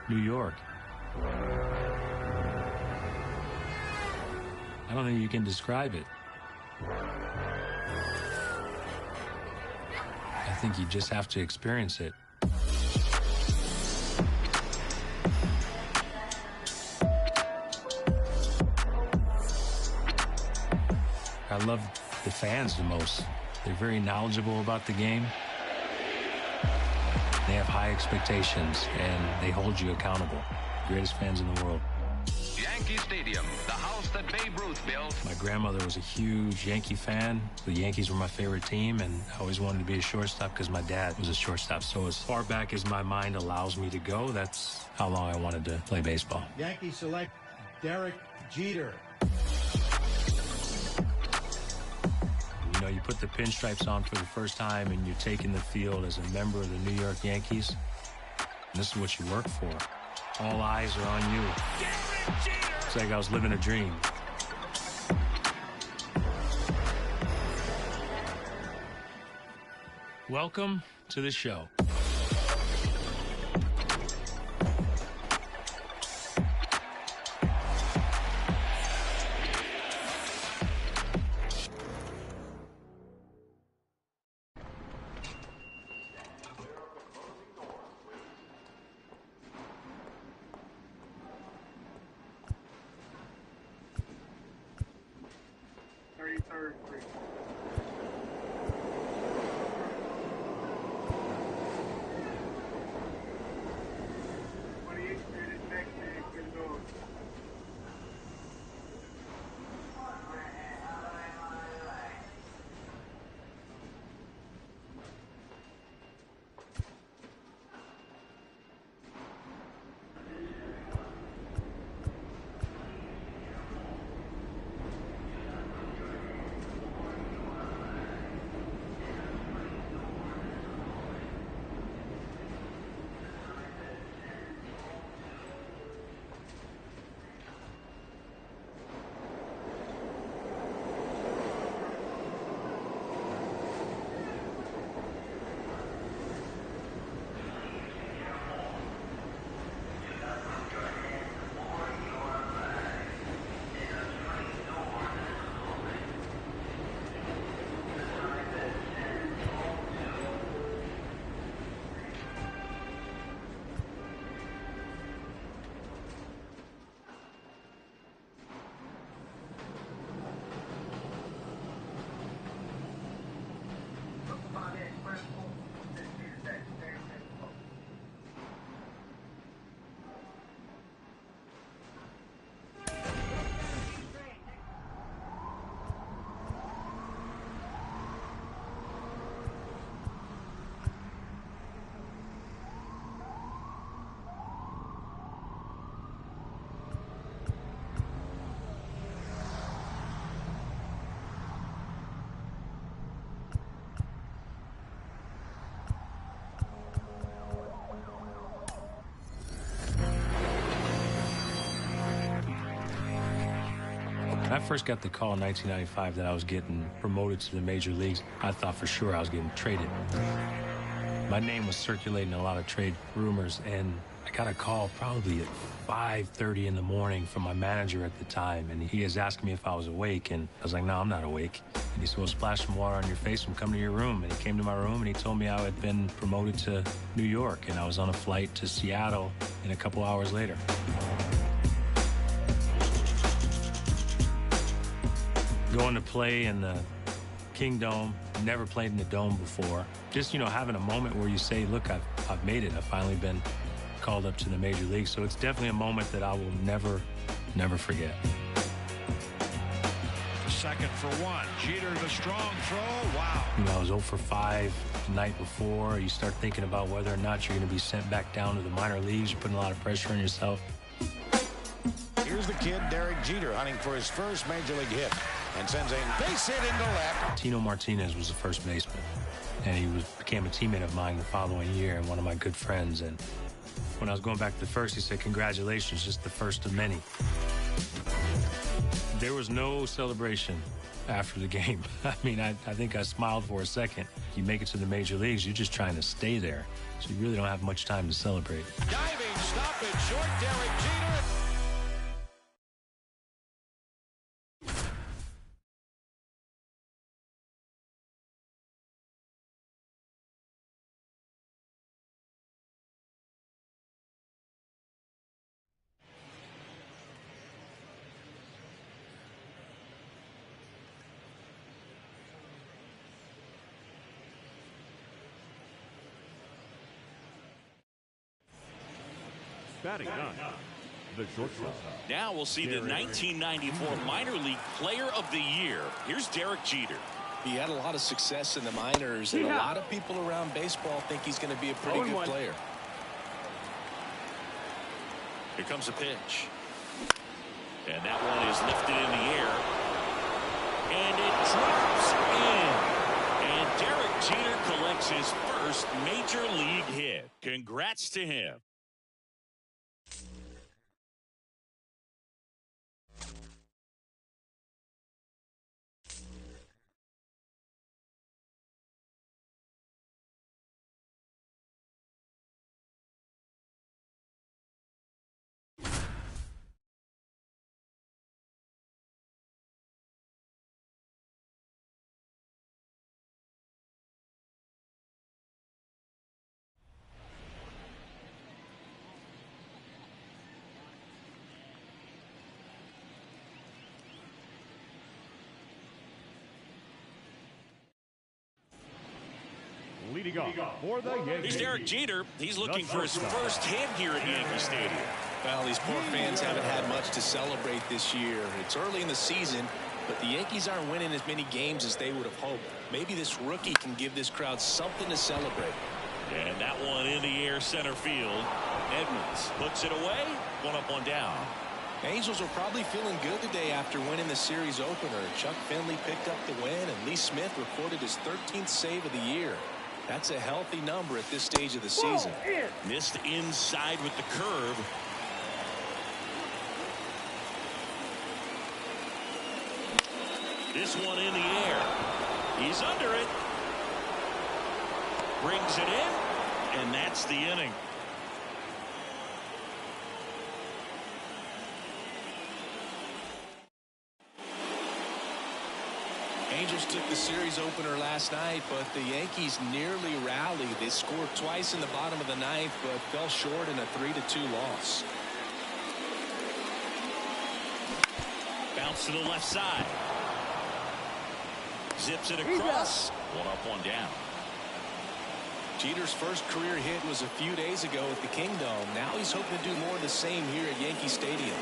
New York. I don't think you can describe it. I think you just have to experience it. I love the fans the most. They're very knowledgeable about the game. They have high expectations, and they hold you accountable. Greatest fans in the world. Yankee Stadium, the house that Babe Ruth built. My grandmother was a huge Yankee fan. The Yankees were my favorite team, and I always wanted to be a shortstop because my dad was a shortstop. So as far back as my mind allows me to go, that's how long I wanted to play baseball. Yankees select Derek Jeter. You know, you put the pinstripes on for the first time and you're taking the field as a member of the New York Yankees. And this is what you work for. All eyes are on you. It's like I was living a dream. Welcome to the show. When I first got the call in 1995 that I was getting promoted to the major leagues, I thought for sure I was getting traded. My name was circulating a lot of trade rumors, and I got a call probably at 5:30 in the morning from my manager at the time, and he was asking me if I was awake, and I was like, no, I'm not awake. And he said, well, splash some water on your face and come to your room. And he came to my room, and he told me I had been promoted to New York, and I was on a flight to Seattle in a couple hours later. Going to play in the King Dome, never played in the Dome before. Just, you know, having a moment where you say, look, I've made it. I've finally been called up to the major league. So it's definitely a moment that I will never forget. Second for one. Jeter, the strong throw. Wow. You know, I was 0 for 5 the night before. You start thinking about whether or not you're going to be sent back down to the minor leagues. You're putting a lot of pressure on yourself. Here's the kid, Derek Jeter, hunting for his first major league hit, and sends a base hit into left. Tino Martinez was the first baseman, and he became a teammate of mine the following year and one of my good friends. And when I was going back to the first, he said, congratulations, just the first of many. There was no celebration after the game. I mean, I think I smiled for a second. You make it to the major leagues, you're just trying to stay there. So you really don't have much time to celebrate. Diving, stoppage, short, Derek Jeter. Batting ninth, the shortstop. Now we'll see the 1994 Minor League Player of the Year. Here's Derek Jeter. He had a lot of success in the minors, and a lot of people around baseball think he's going to be a pretty good player. Here comes a pitch. And that one is lifted in the air. And it drops in. And Derek Jeter collects his first major league hit. Congrats to him. Leading off for the Yankees. Here's Derek Jeter. He's looking for his first hit here at Yankee Stadium. Well, these poor fans haven't had much to celebrate this year. It's early in the season, but the Yankees aren't winning as many games as they would have hoped. Maybe this rookie can give this crowd something to celebrate. And that one in the air center field. Edmonds puts it away. One up, one down. Angels are probably feeling good today after winning the series opener. Chuck Finley picked up the win, and Lee Smith recorded his 13th save of the year. That's a healthy number at this stage of the season. Missed inside with the curve. This one in the air. He's under it. Brings it in, and that's the inning. Angels took the series opener last night, but the Yankees nearly rallied. They scored twice in the bottom of the ninth, but fell short in a 3-2 loss. Bounce to the left side. Zips it across. One up, one down. Jeter's first career hit was a few days ago at the Kingdome. Now he's hoping to do more of the same here at Yankee Stadium.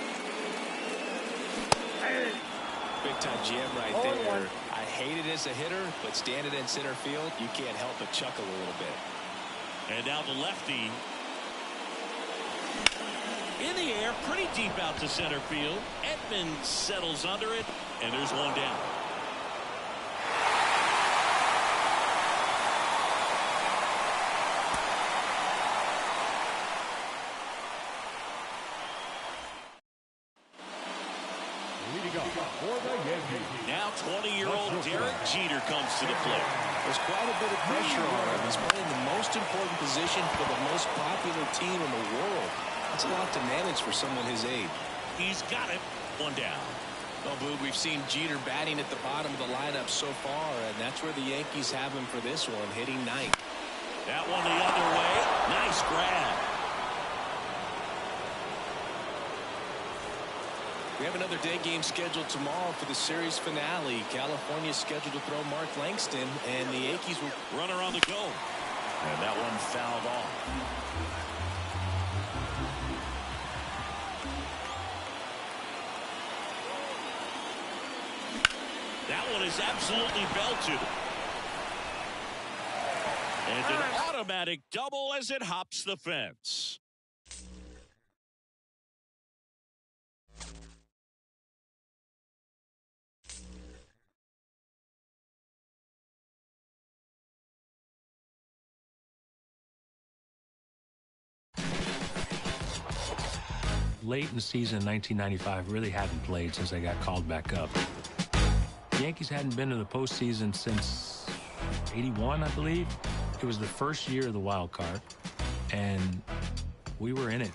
Big time jam right there. I hate it as a hitter, but standing in center field, you can't help but chuckle a little bit. And now the lefty. In the air, pretty deep out to center field. Edmonds settles under it, and there's one down. Now 20-year-old Derek Jeter comes to the plate. There's quite a bit of pressure on him. He's playing the most important position for the most popular team in the world. That's a lot to manage for someone his age. He's got it. One down. Well, Boog, we've seen Jeter batting at the bottom of the lineup so far, and that's where the Yankees have him for this one, hitting ninth. That one the other way. Nice grab. We have another day game scheduled tomorrow for the series finale. California's scheduled to throw Mark Langston, and the Yankees will... Runner on the go. And that one fouled off. That one is absolutely belted. And an automatic double as it hops the fence. Late in the season in 1995, really hadn't played since I got called back up. Yankees hadn't been to the postseason since '81, I believe. It was the first year of the wild card, and we were in it.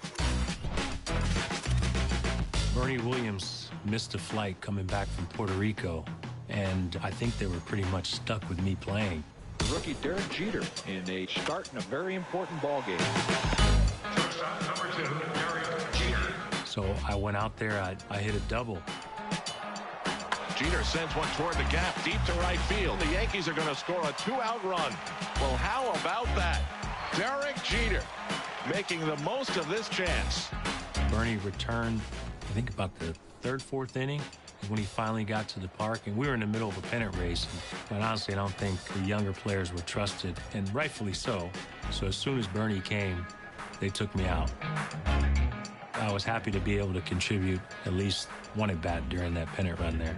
Bernie Williams missed a flight coming back from Puerto Rico, and I think they were pretty much stuck with me playing. Rookie Derek Jeter in a start in a very important ball game. Shortstop number 2, Derek Jeter. So I went out there, I hit a double. Jeter sends one toward the gap, deep to right field. The Yankees are going to score a 2-out run. Well, how about that? Derek Jeter making the most of this chance. Bernie returned, I think about the third, fourth inning is when he finally got to the park, and we were in the middle of a pennant race. But honestly, I don't think the younger players were trusted, and rightfully so. So as soon as Bernie came, they took me out. I was happy to be able to contribute at least one at bat during that pennant run there.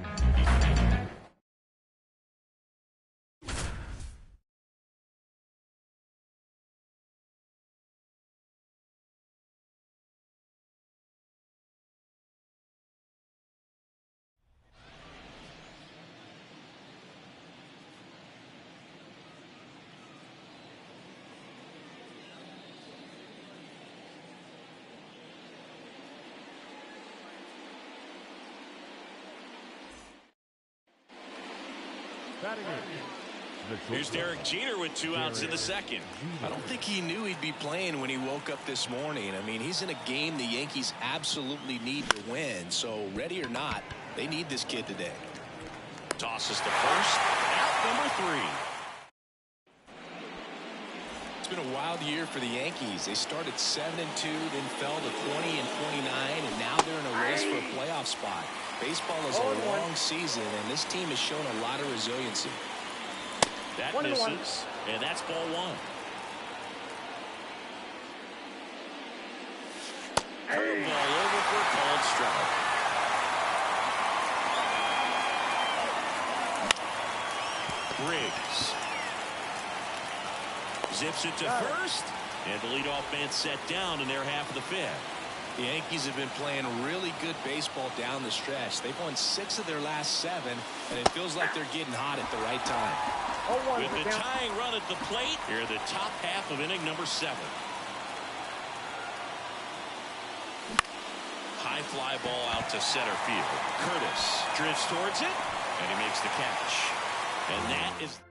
Here's Derek Jeter with 2 outs in the second. I don't think he knew he'd be playing when he woke up this morning. I mean, he's in a game the Yankees absolutely need to win. So ready or not, they need this kid today. Tosses to first. Out number 3. It's been a wild year for the Yankees. They started 7-2, then fell to 20 and 29, and now they're in a race for a playoff spot. Baseball is a long season, and this team has shown a lot of resiliency. That misses, and that's ball 1. Curveball over for a called strike. Briggs zips it to first, and the leadoff man set down in their half of the 5th. The Yankees have been playing really good baseball down the stretch. They've won 6 of their last 7, and it feels like they're getting hot at the right time. With the tying run at the plate, here the top half of inning number 7. High fly ball out to center field. Curtis drifts towards it, and he makes the catch. And that is...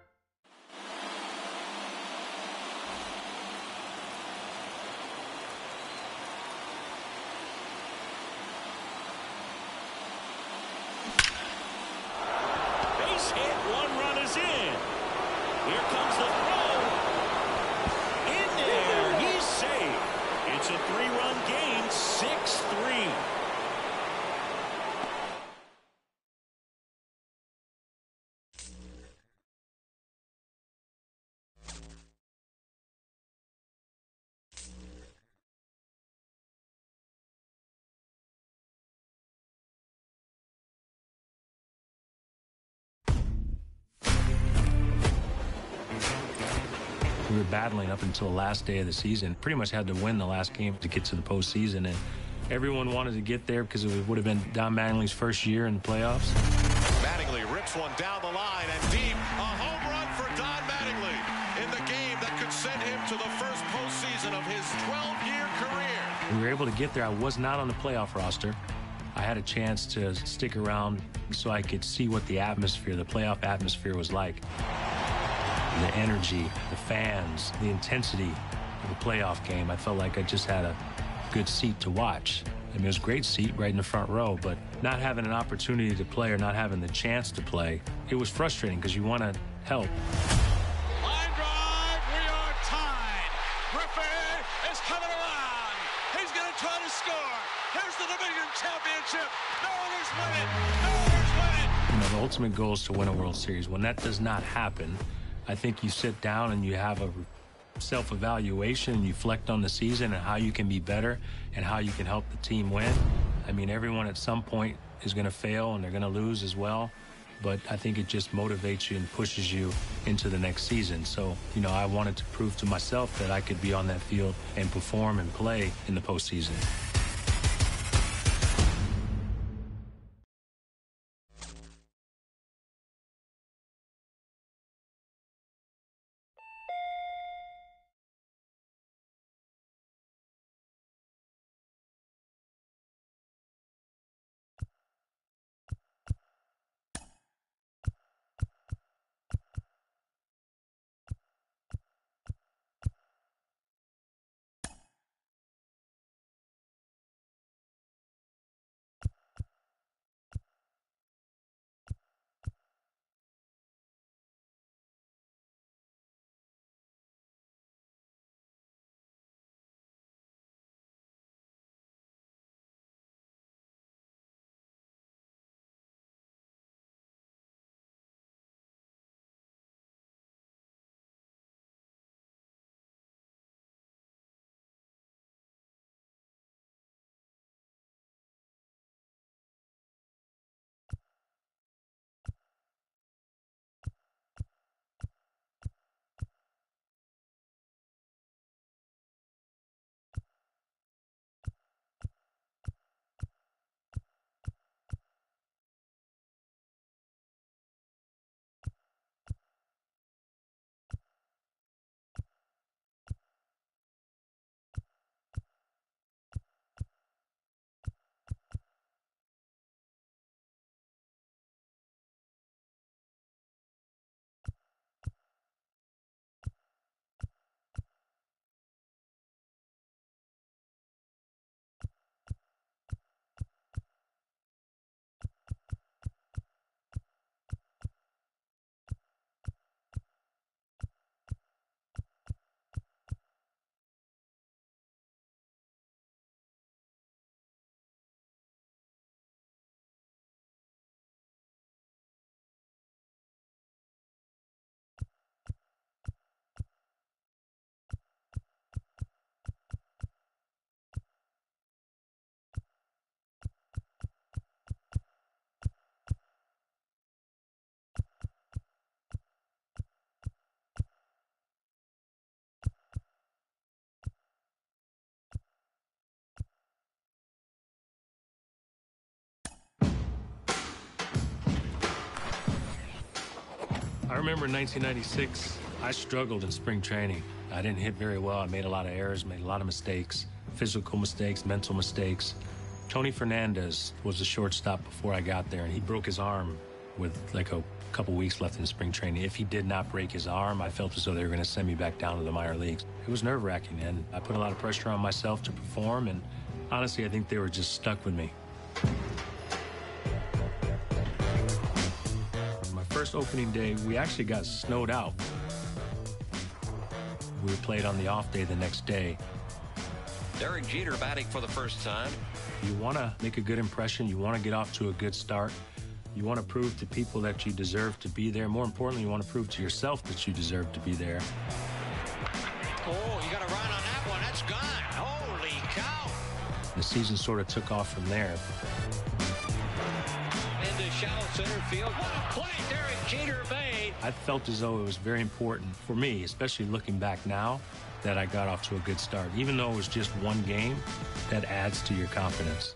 Base hit, 1 run is in. Here comes the throw. In there, he's safe. It's a 3-run game, 6-3. We were battling up until the last day of the season. Pretty much had to win the last game to get to the postseason, and everyone wanted to get there because it would have been Don Mattingly's first year in the playoffs. Mattingly rips one down the line and deep. A home run for Don Mattingly in the game that could send him to the first postseason of his 12-year career. We were able to get there. I was not on the playoff roster. I had a chance to stick around so I could see what the atmosphere, the playoff atmosphere was like. The energy, the fans, the intensity of a playoff game. I felt like I just had a good seat to watch. I mean, it was a great seat right in the front row, but not having an opportunity to play or not having the chance to play, it was frustrating because you want to help. Line drive, we are tied. Griffey is coming around. He's going to try to score. Here's the division championship. No others win it. No others win it. You know, the ultimate goal is to win a World Series. When that does not happen, I think you sit down and you have a self-evaluation and you reflect on the season and how you can be better and how you can help the team win. I mean, everyone at some point is going to fail and they're going to lose as well, but I think it just motivates you and pushes you into the next season. So, you know, I wanted to prove to myself that I could be on that field and perform and play in the postseason. remember in 1996, I struggled in spring training. I didn't hit very well. I made a lot of errors, made a lot of mistakes, physical mistakes, mental mistakes. Tony Fernandez was the shortstop before I got there, and he broke his arm with like a couple weeks left in spring training. If he did not break his arm, I felt as though they were going to send me back down to the minor leagues. It was nerve-wracking, and I put a lot of pressure on myself to perform, and honestly, I think they were just stuck with me. My first opening day, we actually got snowed out. We played on the off day the next day. Derek Jeter batting for the first time. You want to make a good impression. You want to get off to a good start. You want to prove to people that you deserve to be there. More importantly, you want to prove to yourself that you deserve to be there. Oh, you got a run on that one. That's gone. Holy cow. The season sort of took off from there. Into shallow center field. What a play Derek Jeter made. I felt as though it was very important for me, especially looking back now, that I got off to a good start. Even though it was just one game, that adds to your confidence.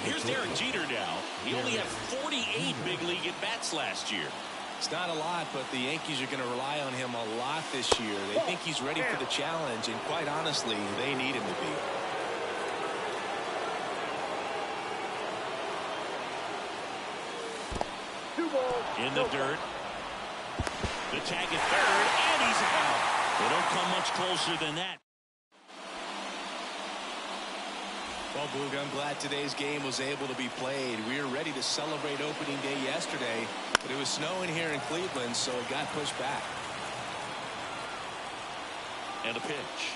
Here's Derek Jeter now. He only had 48 big league at-bats last year. It's not a lot, but the Yankees are going to rely on him a lot this year. They think he's ready for the challenge, and quite honestly, they need him to be. In the dirt. The tag at third, and he's out. They don't come much closer than that. Well, Boog, I'm glad today's game was able to be played. We were ready to celebrate opening day yesterday, but it was snowing here in Cleveland, so it got pushed back. And a pitch.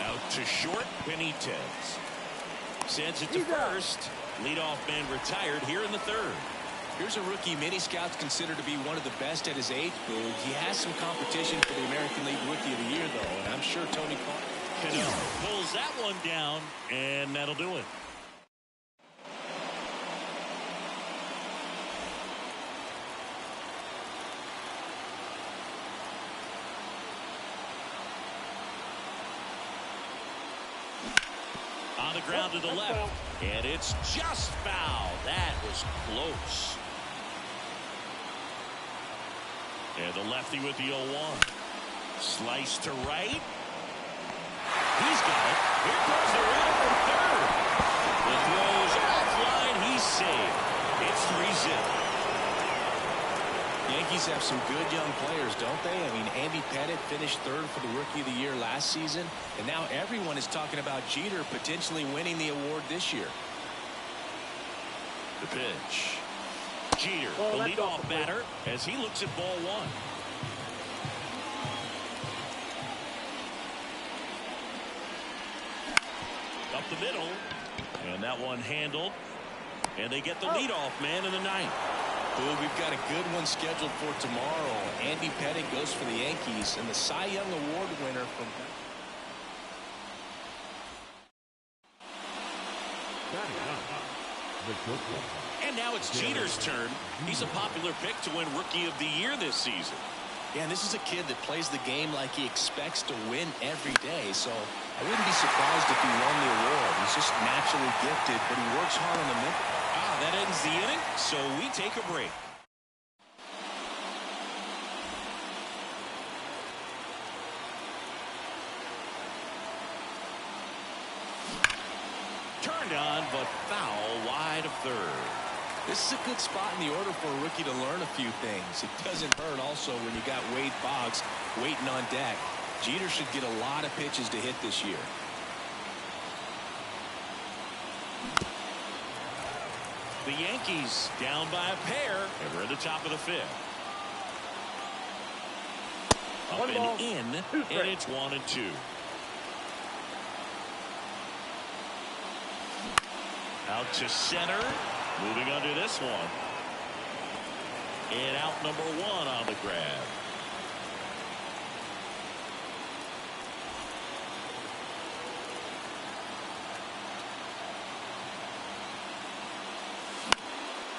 Out to short, Benitez. Sends it to first. Leadoff man retired here in the third. Here's a rookie many scouts consider to be one of the best at his age, Boog. He has some competition for the American League Rookie of the Year, though, and I'm sure Tony Cano pulls that one down, and that'll do it. On the ground to the left, and it's just foul. That was close. And the lefty with the 0-1. Slice to right. He's got it. Here comes the runner from third. The throw's offline. He's saved. It's 3-0. Yankees have some good young players, don't they? I mean, Andy Pettitte finished third for the Rookie of the Year last season, and now everyone is talking about Jeter potentially winning the award this year. The pitch. Jeter, the leadoff batter, as he looks at ball one. Up the middle, and that one handled, and they get the leadoff man in the ninth. Well, we've got a good one scheduled for tomorrow. Andy Pettitte goes for the Yankees, and the Cy Young Award winner from. And now it's Jeter's turn. He's a popular pick to win Rookie of the Year this season. Yeah, and this is a kid that plays the game like he expects to win every day, so I wouldn't be surprised if he won the award. He's just naturally gifted, but he works hard on the mental. That ends the inning, so we take a break. Turned on, but foul wide of third. This is a good spot in the order for a rookie to learn a few things. It doesn't hurt also when you got Wade Boggs waiting on deck. Jeter should get a lot of pitches to hit this year. The Yankees down by a pair, and we're at the top of the fifth. Up and in, and it's 1-2. Out to center, Moving under this one. And out number 1 on the grab.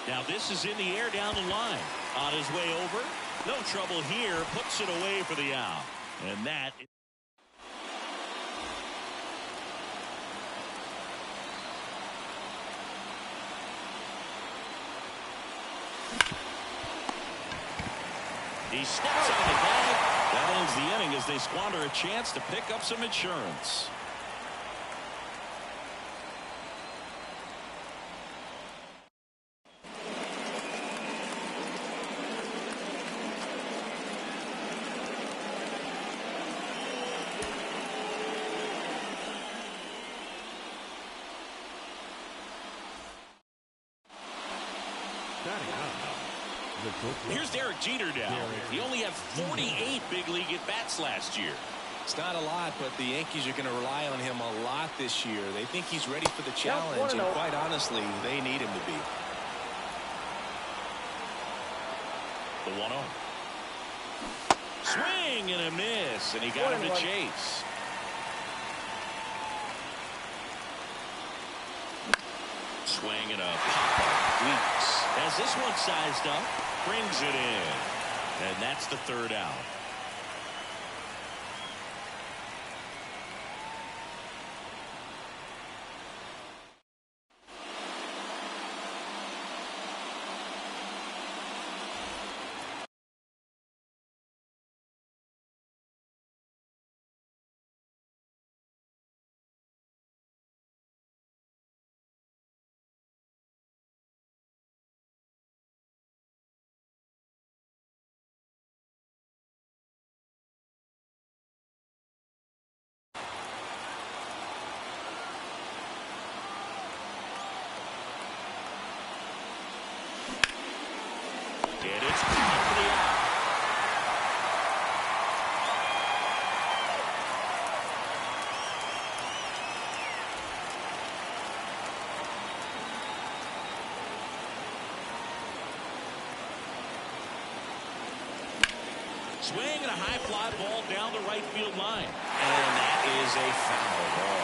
Now this is in the air down the line. On his way over. No trouble here. Puts it away for the out. And that. He steps on the bag. That ends the inning as they squander a chance to pick up some insurance. Here's Derek Jeter now. He only had 48 big league at-bats last year. It's not a lot, but the Yankees are going to rely on him a lot this year. They think he's ready for the challenge, and quite honestly, they need him to be. The 1-0. Swing and a miss, and he got him to chase. Swing and a pop-up. Weeks. As this one sized up, brings it in. And that's the 3rd out. And it's caught for the out. Swing and a high fly ball down the right field line. And that is a foul ball.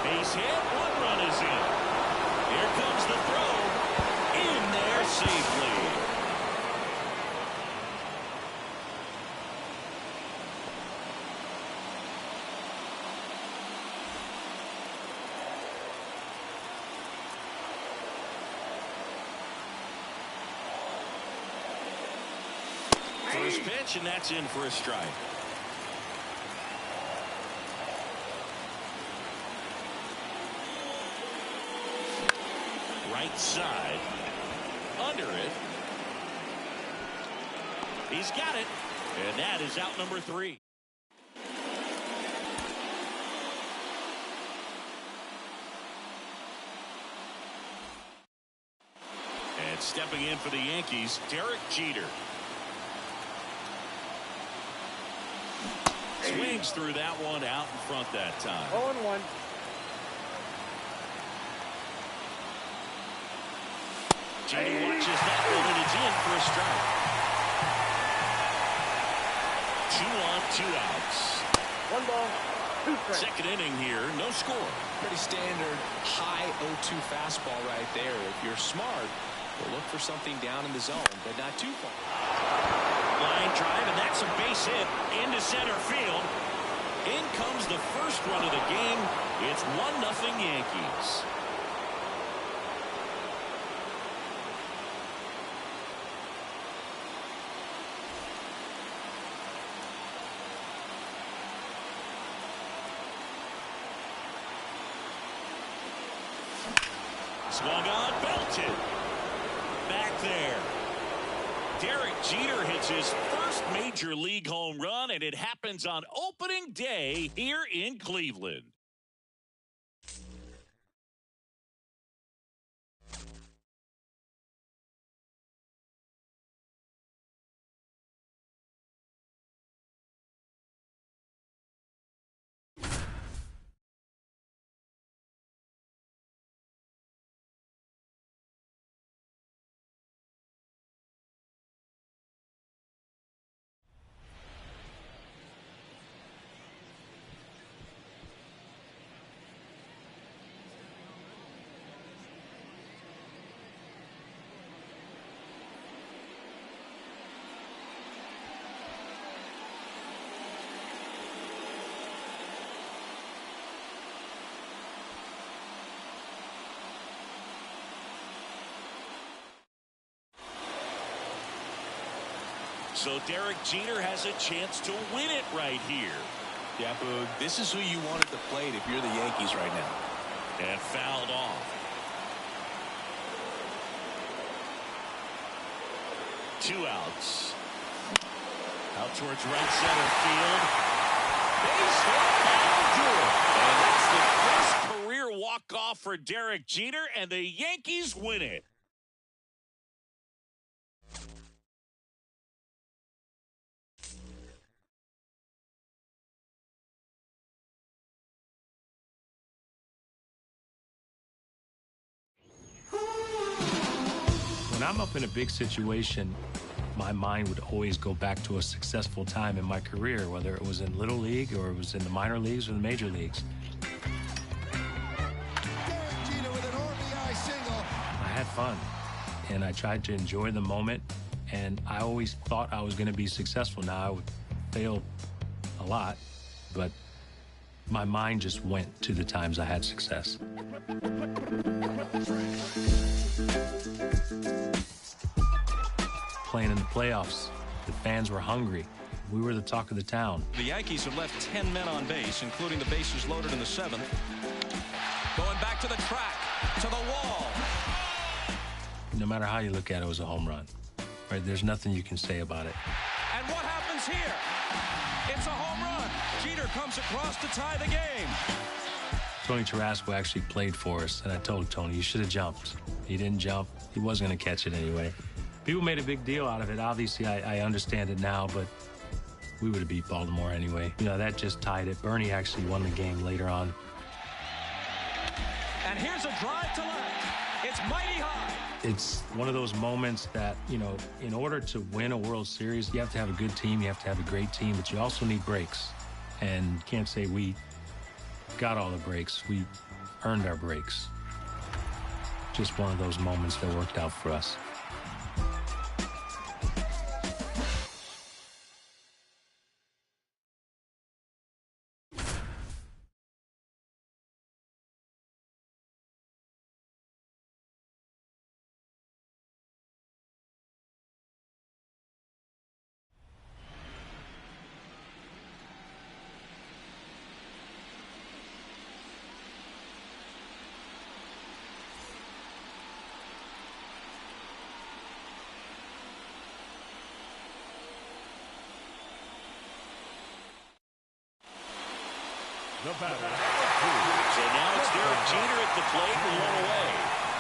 Base hit, 1 run is in. Here comes the throw. In there safely. First pitch, and that's in for a strike. Right side. Under it. He's got it. And that is out number 3. And stepping in for the Yankees, Derek Jeter. Swings through that one out in front that time. 0-1. Jeter watches that one, and it's in for a strike. 2 on, 2 outs. 1 ball, 2 strikes. Second inning here, no score. Pretty standard high 0-2 fastball right there. If you're smart, you'll look for something down in the zone, but not too far. Line drive, and that's a base hit into center field. In comes the first run of the game. It's 1-0 Yankees. Swung on, belted. Back there. Derek Jeter hits his first major league home run, and it happens on opening day here in Cleveland. So Derek Jeter has a chance to win it right here. Yeah, Boog, this is who you want at the plate if you're the Yankees right now. And fouled off. 2 outs. Out towards right center field. Base hit, and that's the first career walk-off for Derek Jeter, and the Yankees win it. When I'm up in a big situation, my mind would always go back to a successful time in my career, whether it was in Little League or it was in the minor leagues or the major leagues. Derek Jeter with an RBI single. I had fun, and I tried to enjoy the moment, and I always thought I was going to be successful. Now, I would fail a lot, but my mind just went to the times I had success. Playing in the playoffs, the fans were hungry. We were the talk of the town. The Yankees have left 10 men on base, including the bases loaded in the 7th. Going back to the track, to the wall. No matter how you look at it, it was a home run. Right? There's nothing you can say about it. And what happens here? It's a home run. Jeter comes across to tie the game. Tony Tarasco actually played for us, and I told Tony, you should have jumped. He didn't jump. He wasn't going to catch it anyway. People made a big deal out of it. Obviously, I understand it now, but we would have beat Baltimore anyway. You know, that just tied it. Bernie actually won the game later on. And here's a drive to left. It's mighty high. It's one of those moments that, you know, in order to win a World Series, you have to have a good team, you have to have a great team, but you also need breaks. And you can't say we got all the breaks. We earned our breaks. Just one of those moments that worked out for us. So now it's Derek Jeter at the plate with 1 away.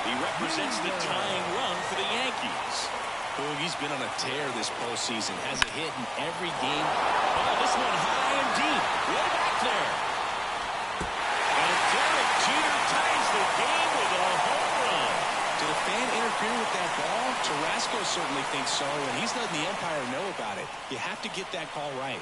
He represents the tying run for the Yankees. Boog, he's been on a tear this postseason. Has a hit in every game. Oh, this one high and deep. Way back there. And Derek Jeter ties the game with a home run. Did a fan interfere with that ball? Tarasco certainly thinks so, and he's letting the umpire know about it. You have to get that call right.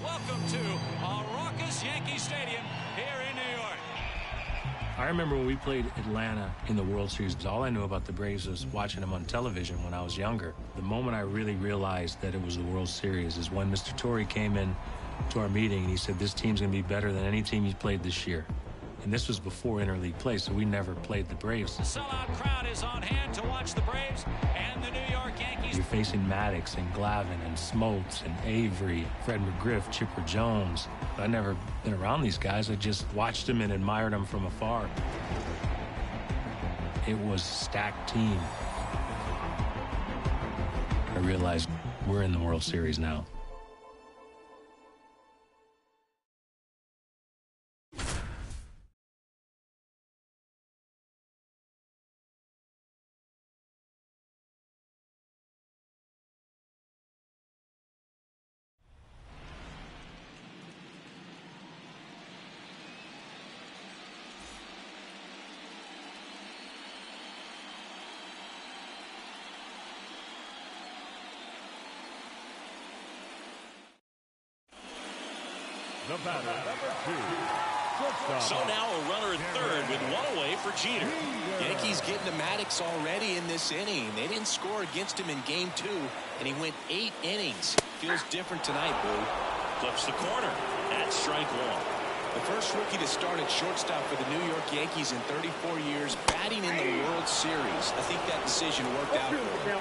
Welcome to a raucous Yankee Stadium here in New York. I remember when we played Atlanta in the World Series, all I knew about the Braves was watching them on television when I was younger. The moment I really realized that it was the World Series is when Mr. Torrey came in to our meeting and he said, this team's going to be better than any team you've played this year. And this was before interleague play, so we never played the Braves. The sellout crowd is on hand to watch the Braves and the New York Yankees. You're facing Maddox and Glavine and Smoltz and Avery, Fred McGriff, Chipper Jones. I'd never been around these guys. I just watched them and admired them from afar. It was a stacked team. I realized we're in the World Series now. The batter, number 2. So now a runner at third with one away for Jeter. Yankees getting to Maddox already in this inning. They didn't score against him in game 2, and he went 8 innings. Feels different tonight, Boo. Flips the corner at strike 1. The first rookie to start at shortstop for the New York Yankees in 34 years, batting in the World Series. I think that decision worked out for him.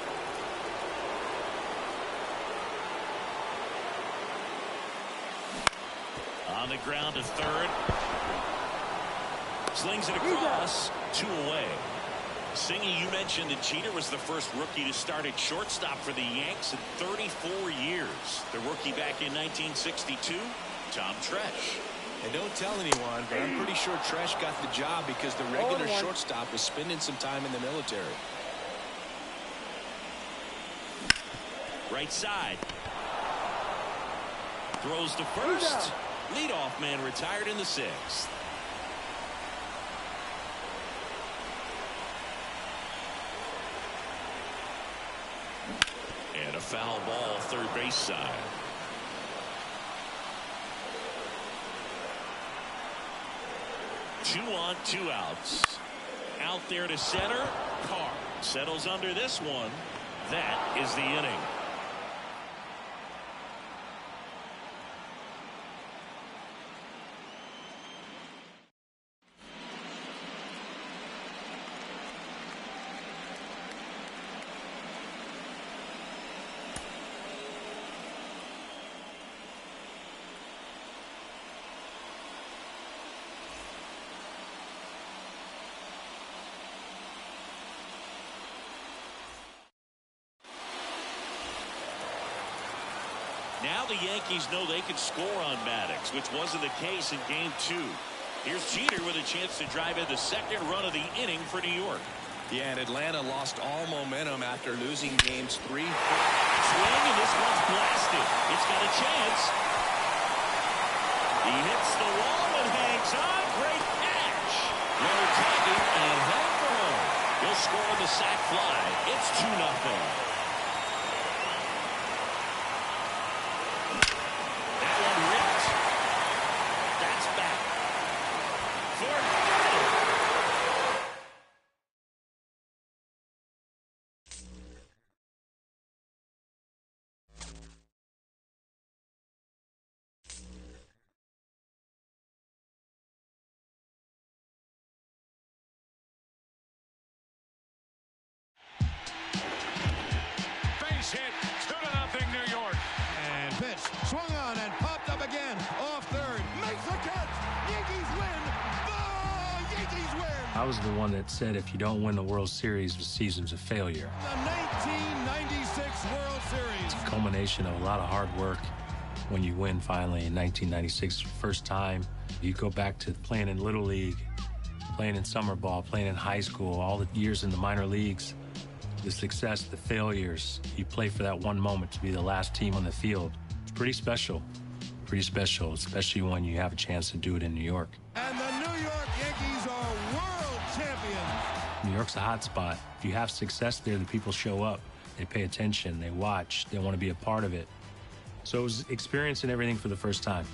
On the ground to third. Slings it across. 2 away. Singy, you mentioned that Jeter was the first rookie to start at shortstop for the Yanks in 34 years. The rookie back in 1962, Tom Tresh. And don't tell anyone, but I'm pretty sure Tresh got the job because the regular shortstop was spending some time in the military. Right side. Throws to first. Leadoff man retired in the 6th. And a foul ball third base side. Two on, 2 outs. Out there to center. Carr settles under this one. That is the inning. Now the Yankees know they can score on Maddox, which wasn't the case in game 2. Here's Jeter with a chance to drive in the second run of the inning for New York. Yeah, and Atlanta lost all momentum after losing games 3. Swing, and this one's blasted. It's got a chance. He hits the wall and hangs on. Great catch. Miller tagging and heading for home. He'll score on the sac fly. It's 2-0. Hit 2-0 New York. And pitch swung on and popped up again off third. Makes the catch. Yankees win. The Yankees win. I was the one that said if you don't win the World Series, the season's a failure. The 1996 World Series. It's a culmination of a lot of hard work. When you win finally in 1996, first time, you go back to playing in Little League, playing in summer ball, playing in high school, all the years in the minor leagues. The success, the failures, you play for that one moment to be the last team on the field. It's pretty special, especially when you have a chance to do it in New York. And the New York Yankees are world champions. New York's a hot spot. If you have success there, the people show up. They pay attention, they watch, they want to be a part of it. So it was experiencing everything for the first time.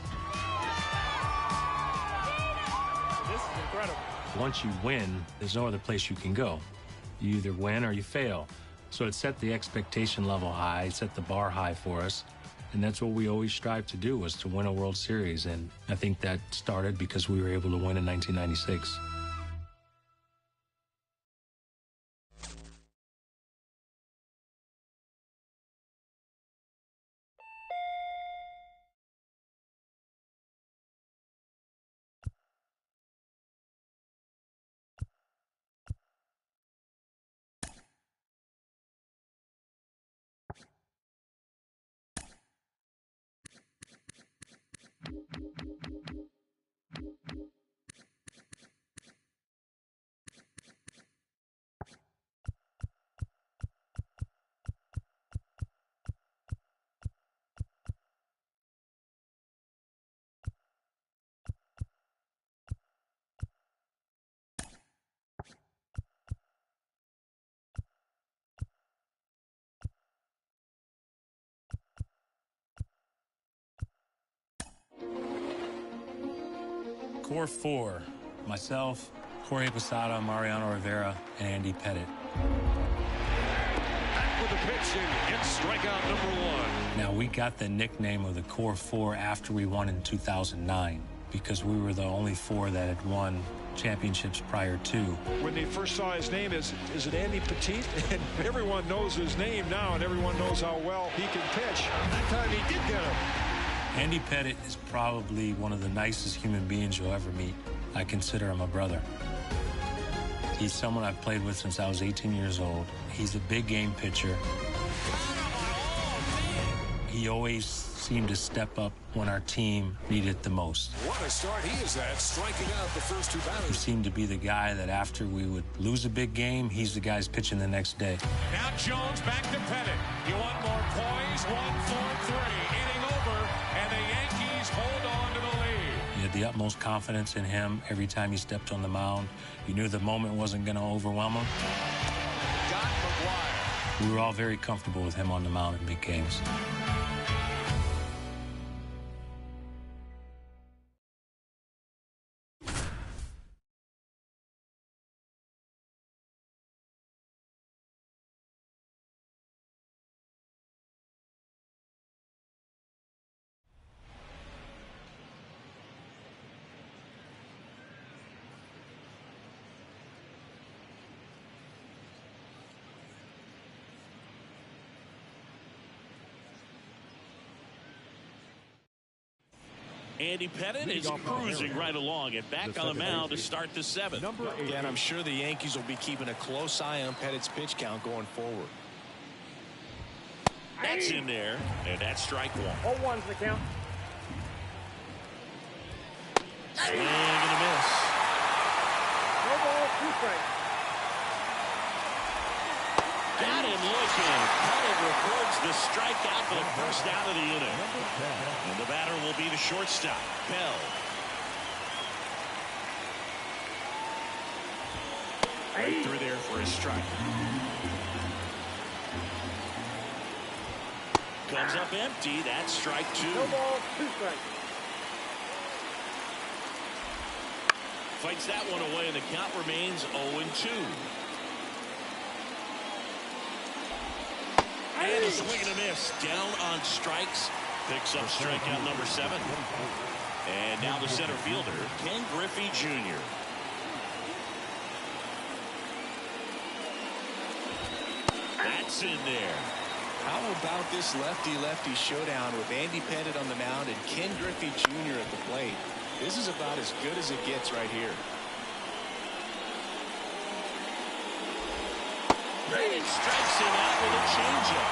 This is incredible. Once you win, there's no other place you can go. You either win or you fail. So it set the expectation level high, it set the bar high for us. And that's what we always strive to do, was to win a World Series. And I think that started because we were able to win in 1996. core four: myself, Jorge Posada, Mariano Rivera, and Andy Pettitte. Back with the pitch and gets strikeout number one. Now, we got the nickname of the core four after we won in 2009 because we were the only four that had won championships prior to. When they first saw his name, is it Andy Pettitte? And everyone knows his name now, and everyone knows how well he can pitch. That time he did get him. Andy Pettitte is probably one of the nicest human beings you'll ever meet. I consider him a brother. He's someone I've played with since I was 18 years old. He's a big game pitcher. He always seemed to step up when our team needed it the most. What a start he is at, striking out the first two batters. He seemed to be the guy that after we would lose a big game, he's the guy's pitching the next day. Now Jones back to Pettitte. You want more poise? 1-4-3. Inning over, and the Yankees hold on to the lead. You had the utmost confidence in him every time he stepped on the mound. You knew the moment wasn't going to overwhelm him. Got McGuire. We were all very comfortable with him on the mound in big games. Andy Pettitte is cruising right along and back on the mound to start the seventh. Again, I'm sure the Yankees will be keeping a close eye on Pettitte's pitch count going forward. That's in there, and that's strike one. 0-1's the count. Swing and a miss. No ball, 2 strikes. Got him looking. Pettitte records the strikeout for the first out of the inning. And the batter will be the shortstop, Bell. Right through there for his strike. Comes up empty. That's strike two. No ball, 2 strikes. Fights that one away, and the count remains 0-2. And a swing and a miss. Down on strikes. Picks up strikeout number 7. And now the center fielder, Ken Griffey Jr. That's in there. How about this lefty-lefty showdown with Andy Pettitte on the mound and Ken Griffey Jr. at the plate? This is about as good as it gets right here. And strikes him out with a changeup.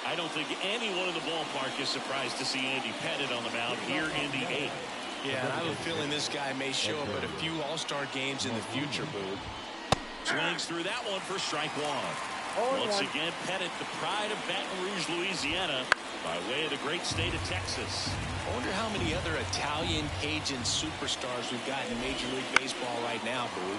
I don't think anyone in the ballpark is surprised to see Andy Pettitte on the mound here in the 8th. Yeah, and I have a feeling this guy may show up at a few All-Star games in the future, Boo. Swings through that one for strike one. Once again, Pettitte, the pride of Baton Rouge, Louisiana, by way of the great state of Texas. I wonder how many other Italian Cajun superstars we've got in Major League Baseball right now, Boo.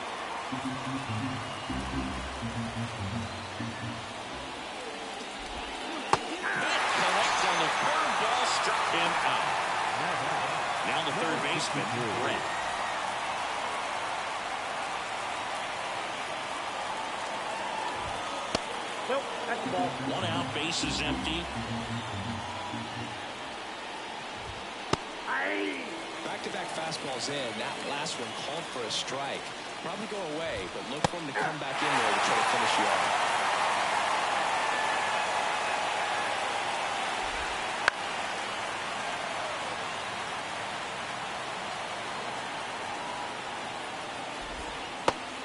Connect on the curveball, struck him out. Now the third baseman, Brett. Nope, that's the ball. One out, base is empty. Back-to-back fastballs in. That last one called for a strike. Probably go away, but look for him to come back in there to try to finish you off.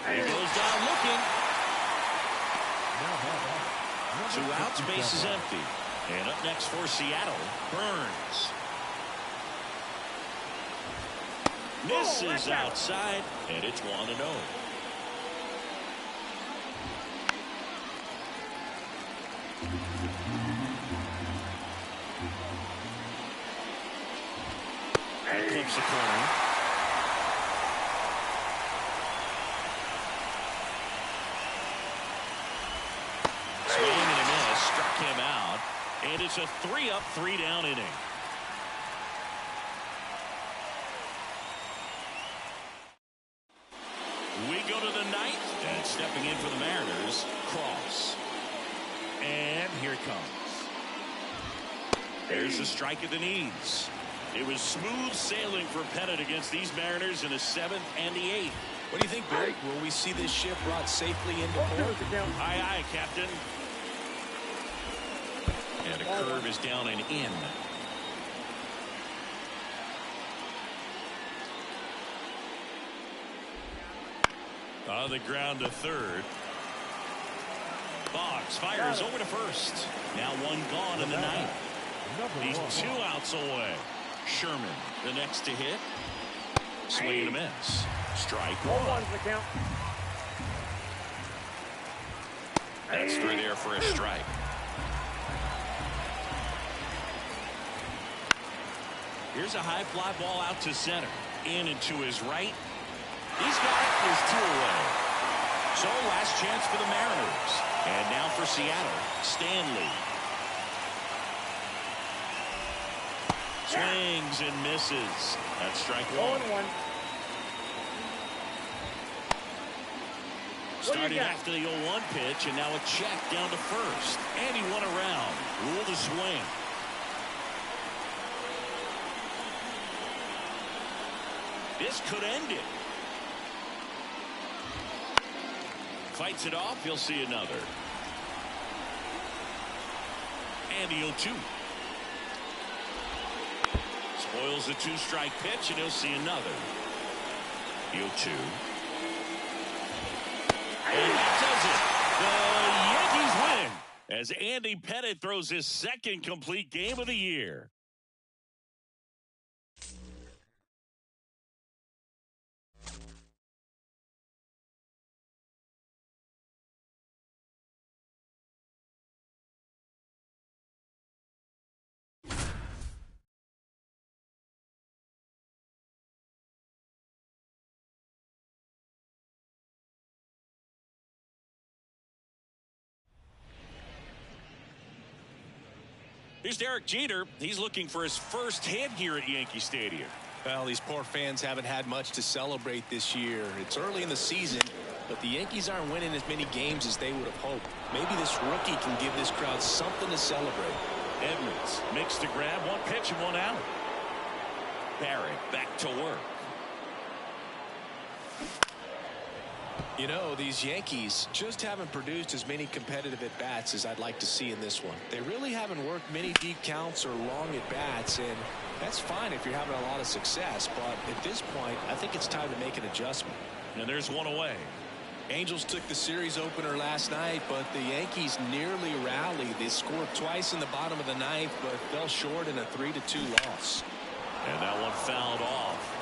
He goes down looking. 2 outs, base is empty. And up next for Seattle, Burns. Misses outside, and it's 1-0. Clips the corner. Swing and a miss. Struck him out, and it's a 3-up, 3-down inning. We go to the ninth, and stepping in for the Mariners, Cross. And here it comes. There's a strike at the knees. It was smooth sailing for Pettit against these Mariners in the 7th and the 8th. What do you think, Barry? Will we see this ship brought safely into port? Aye, aye, Captain. And a curve is down and in. On the ground to third. Boggs fires over to first. Now one gone in the ninth. He's 2 outs away. Sherman, the next to hit. Swing and a miss. Strike one. That's through there for a strike. Here's a high fly ball out to center. In and to his right. He's got it. He's 2 away. So last chance for the Mariners. And now for Seattle, Stanley. Swings and misses. That's strike one. Started after the 0-1 pitch, and now a check down to first. And he went around. Ruled a swing. This could end it. Fights it off. He'll see another. And the 0-2. Spoils the 2-strike pitch, and he'll see another. 0-2. And that does it. The Yankees win as Andy Pettit throws his 2nd complete game of the year. Here's Derek Jeter. He's looking for his first hit here at Yankee Stadium. Well, these poor fans haven't had much to celebrate this year. It's early in the season, but the Yankees aren't winning as many games as they would have hoped. Maybe this rookie can give this crowd something to celebrate. Edmonds makes the grab. 1 pitch and 1 out. Barrett back to work. You know, these Yankees just haven't produced as many competitive at-bats as I'd like to see in this one. They really haven't worked many deep counts or long at-bats, and that's fine if you're having a lot of success, but at this point, I think it's time to make an adjustment. And there's one away. Angels took the series opener last night, but the Yankees nearly rallied. They scored twice in the bottom of the ninth, but fell short in a 3-2 loss. And that one fouled off.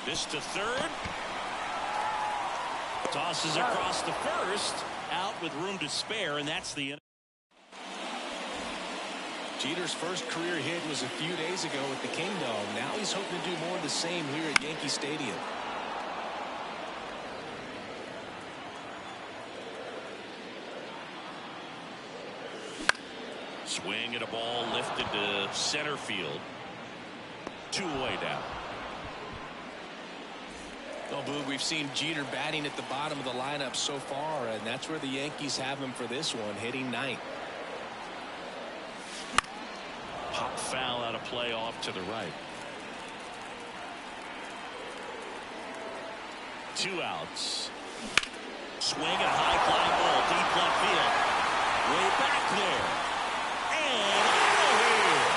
This to third. Tosses across the first. Out with room to spare, and that's the end. Jeter's first career hit was a few days ago at the Kingdome. Now he's hoping to do more of the same here at Yankee Stadium. Swing at a ball lifted to center field. 2 away now. Oh, Boo, we've seen Jeter batting at the bottom of the lineup so far, and that's where the Yankees have him for this one, hitting ninth. Pop foul out of play off to the right. 2 outs. Swing and high fly ball deep left field. Way back there. And out of here.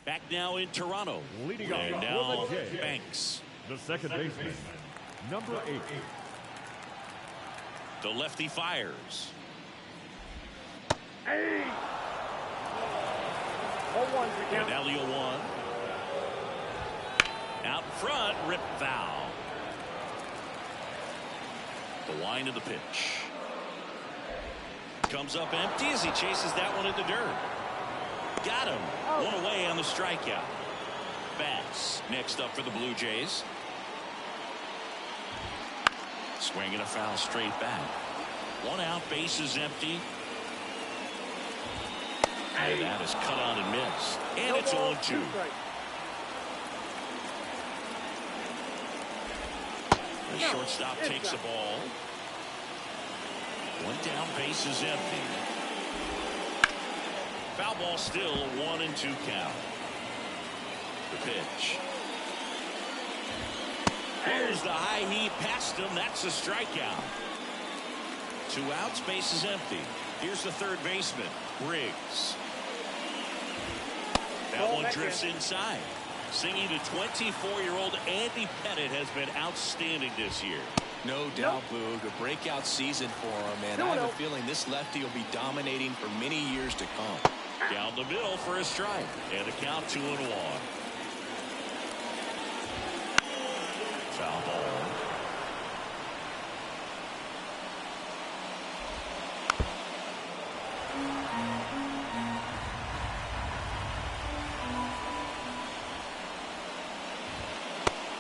Back now in Toronto. Leading and off now with a J. Banks. The second baseman, number 8. The lefty fires. Hey! 0-1's the count. And now the 0-1. Out front, rip foul. The wind of the pitch. Comes up empty as he chases that one in the dirt. Got him. One away on the strikeout. Bass next up for the Blue Jays. Swinging a foul straight back. One out, bases empty. And that is cut on and missed. And it's 0-2. The shortstop takes the ball. One down, bases empty. Foul ball still, 1-2 count. The pitch. There's the high heat past him. That's a strikeout. 2 outs, bases empty. Here's the third baseman, Briggs. That one drifts inside. Singing to 24-year-old Andy Pettitte has been outstanding this year. No doubt, Boog. A breakout season for him, and I have a feeling this lefty will be dominating for many years to come. Down the middle for a strike. And the count 2-1. Foul ball.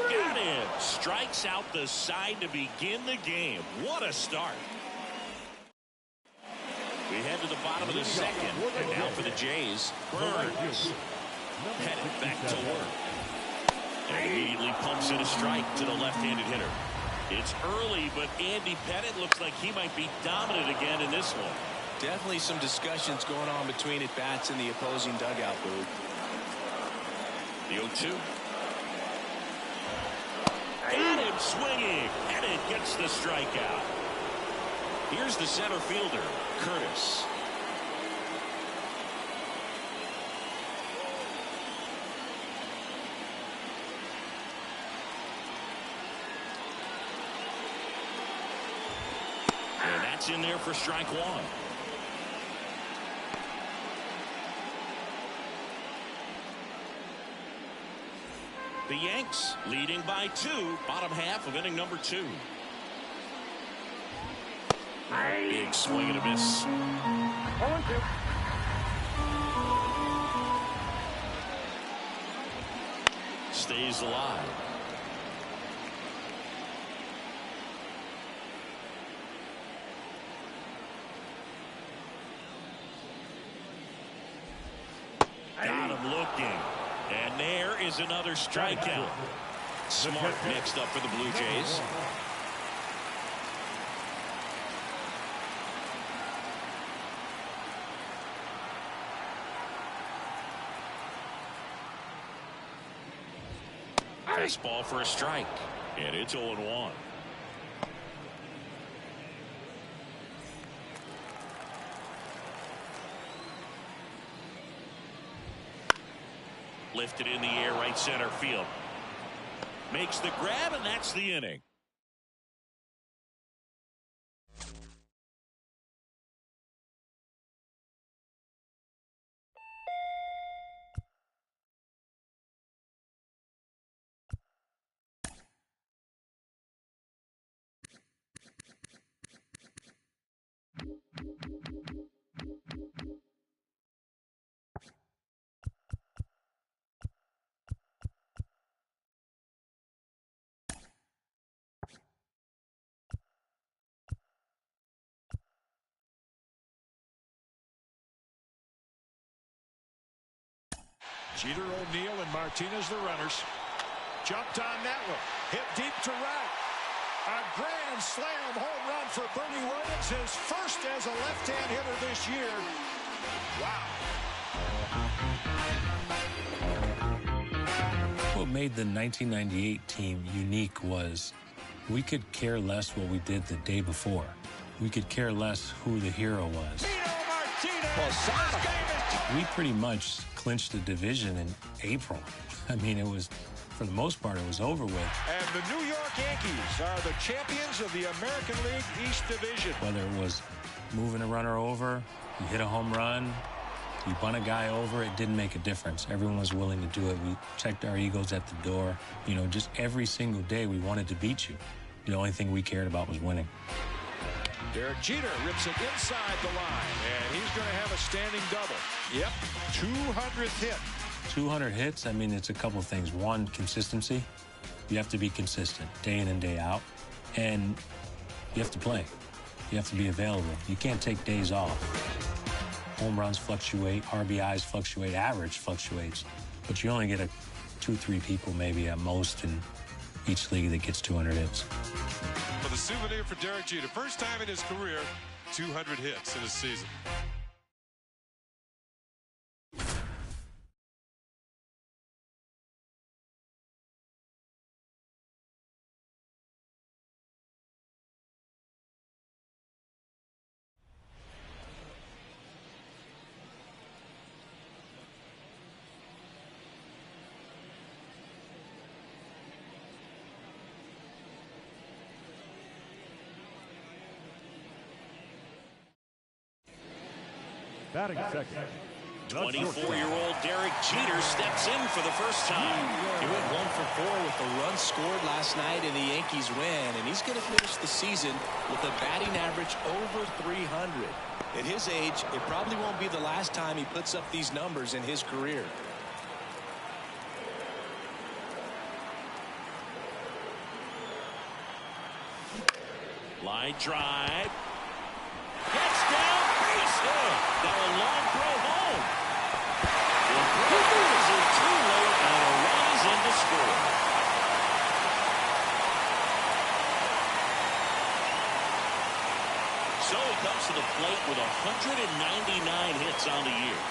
Got him. Strikes out the side to begin the game. What a start. We head to the bottom of the second. And now for the Jays, Burns. Pettitte back to work. And immediately pumps in a strike to the left-handed hitter. It's early, but Andy Pettitte looks like he might be dominant again in this one. Definitely some discussions going on between at-bats in the opposing dugout, Boog. The 0-2. Got him swinging. Pettitte gets the strikeout. Here's the center fielder, Curtis. And that's in there for strike 1. The Yanks leading by 2, bottom half of inning number 2. Big swing and a miss. 0-2. Stays alive. Got him looking. And there is another strikeout. Smart next up for the Blue Jays. Fastball for a strike. And it's 0-1. Lifted in the air, right center field. Makes the grab, and that's the inning. Jeter, O'Neill, and Martinez, the runners. Jumped on that one. Hit deep to right. A grand slam home run for Bernie Williams, his first as a left-hand hitter this year. Wow. What made the 1998 team unique was we could care less what we did the day before. We could care less who the hero was. We pretty much clinched the division in April. I mean, it was, for the most part, it was over with. And the New York Yankees are the champions of the American League East Division. Whether it was moving a runner over, you hit a home run, you bunt a guy over, it didn't make a difference. Everyone was willing to do it. We checked our egos at the door. You know, just every single day we wanted to beat you. The only thing we cared about was winning. Derek Jeter rips it inside the line, and he's going to have a standing double. Yep, 200th hit. 200 hits, I mean, it's a couple of things. One, consistency. You have to be consistent day in and day out. And you have to play. You have to be available. You can't take days off. Home runs fluctuate, RBIs fluctuate, average fluctuates. But you only get 2-3 people maybe at most in each league that gets 200 hits. For the souvenir for Derek Jeter, first time in his career, 200 hits in a season. Batting second. 24-year-old Derek Jeter steps in for the first time. He went 1 for 4 with the run scored last night and the Yankees win, and he's going to finish the season with a batting average over 300. At his age, it probably won't be the last time he puts up these numbers in his career. Line drive. Gets down, base hit. Got a long throw home. The throw is in too late, and a run is in to score. So he comes to the plate with 199 hits on the year.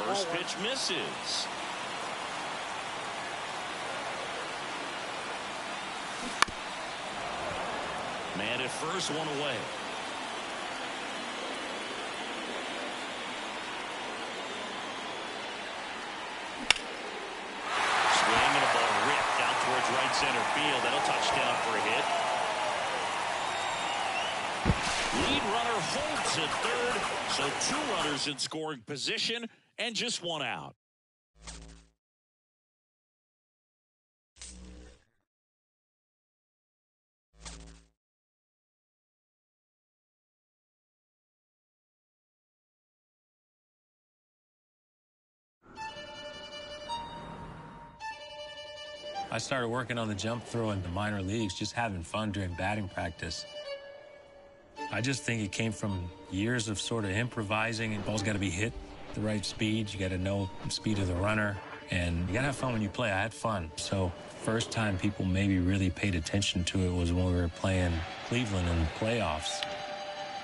First pitch misses. Man at first, one away. Swing and a ball ripped down towards right center field. That'll touchdown for a hit. Lead runner holds at third, so 2 runners in scoring position and just 1 out. I started working on the jump throw in the minor leagues, just having fun during batting practice. I just think it came from years of sort of improvising, and ball's got to be hit the right speed. You got to know the speed of the runner, and you got to have fun when you play. I had fun. So first time people maybe really paid attention to it was when we were playing Cleveland in the playoffs.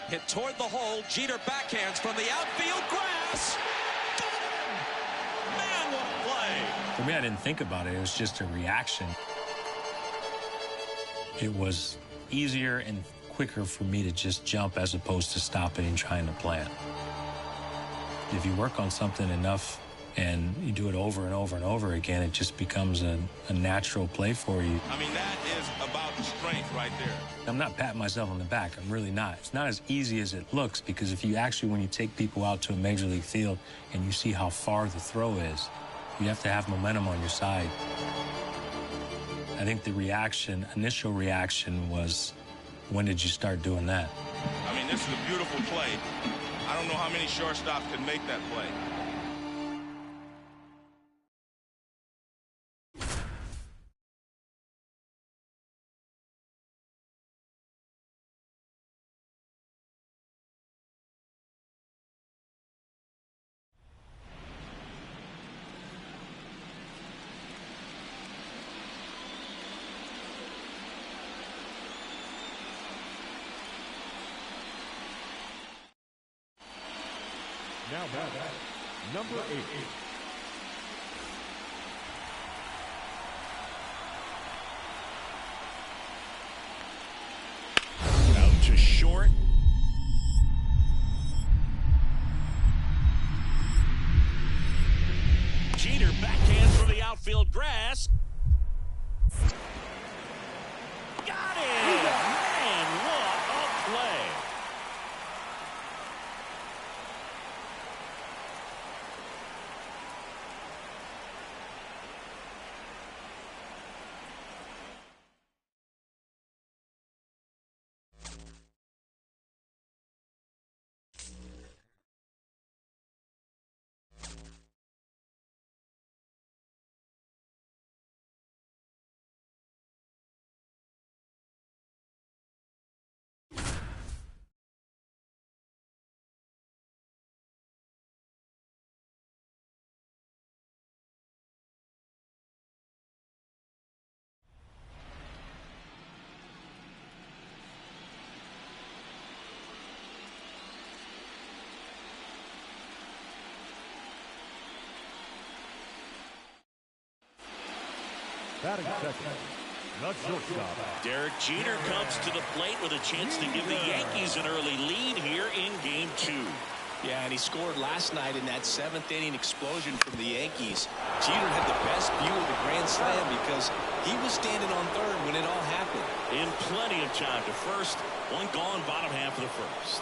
Hit toward the hole. Jeter backhands from the outfield grass. Man, what a play. For me, I didn't think about it. It was just a reaction. It was easier and quicker for me to just jump as opposed to stopping and trying to plan. If you work on something enough and you do it over and over and over again, it just becomes a natural play for you. I mean, that is about the strength right there. I'm not patting myself on the back. I'm really not. It's not as easy as it looks, because if you actually, when you take people out to a major league field and you see how far the throw is, you have to have momentum on your side. I think the initial reaction was, when did you start doing that? I mean, this is a beautiful play. I don't know how many shortstops can make that play. Now batting, number 8. to short. Jeter backhand from the outfield grass. Got it! Man, what a play. Batting second, the shortstop. Derek Jeter comes to the plate with a chance to give the Yankees an early lead here in Game 2. Yeah, and he scored last night in that seventh-inning explosion from the Yankees. Jeter had the best view of the grand slam because he was standing on third when it all happened. In plenty of time to first. One gone, bottom half of the first.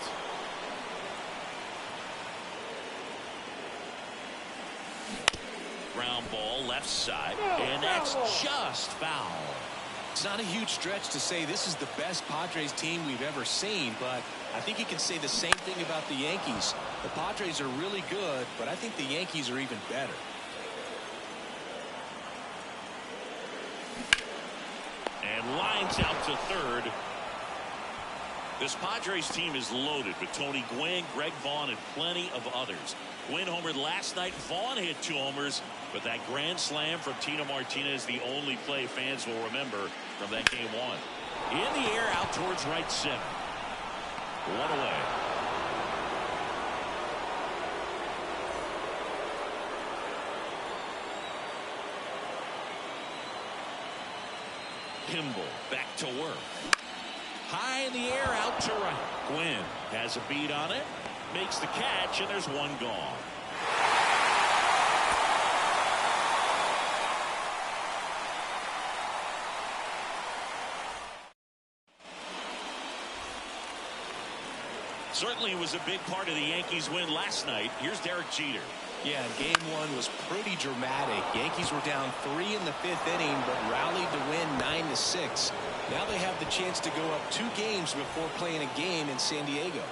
Ground ball left side, and that's just foul. It's not a huge stretch to say this is the best Padres team we've ever seen, but I think you can say the same thing about the Yankees. The Padres are really good, but I think the Yankees are even better. And lines out to third. This Padres team is loaded with Tony Gwynn, Greg Vaughn, and plenty of others. Gwynn homered last night. Vaughn hit 2 homers, but that grand slam from Tino Martinez, the only play fans will remember from that Game 1. In the air, out towards right center. 1 away. Kimball back to work. High in the air, out to right. Gwynn has a beat on it, makes the catch, and there's 1 gone. Certainly was a big part of the Yankees' win last night. Here's Derek Jeter. Yeah, Game 1 was pretty dramatic. Yankees were down 3 in the 5th inning, but rallied to win 9-6. Now they have the chance to go up 2 games before playing a game in San Diego.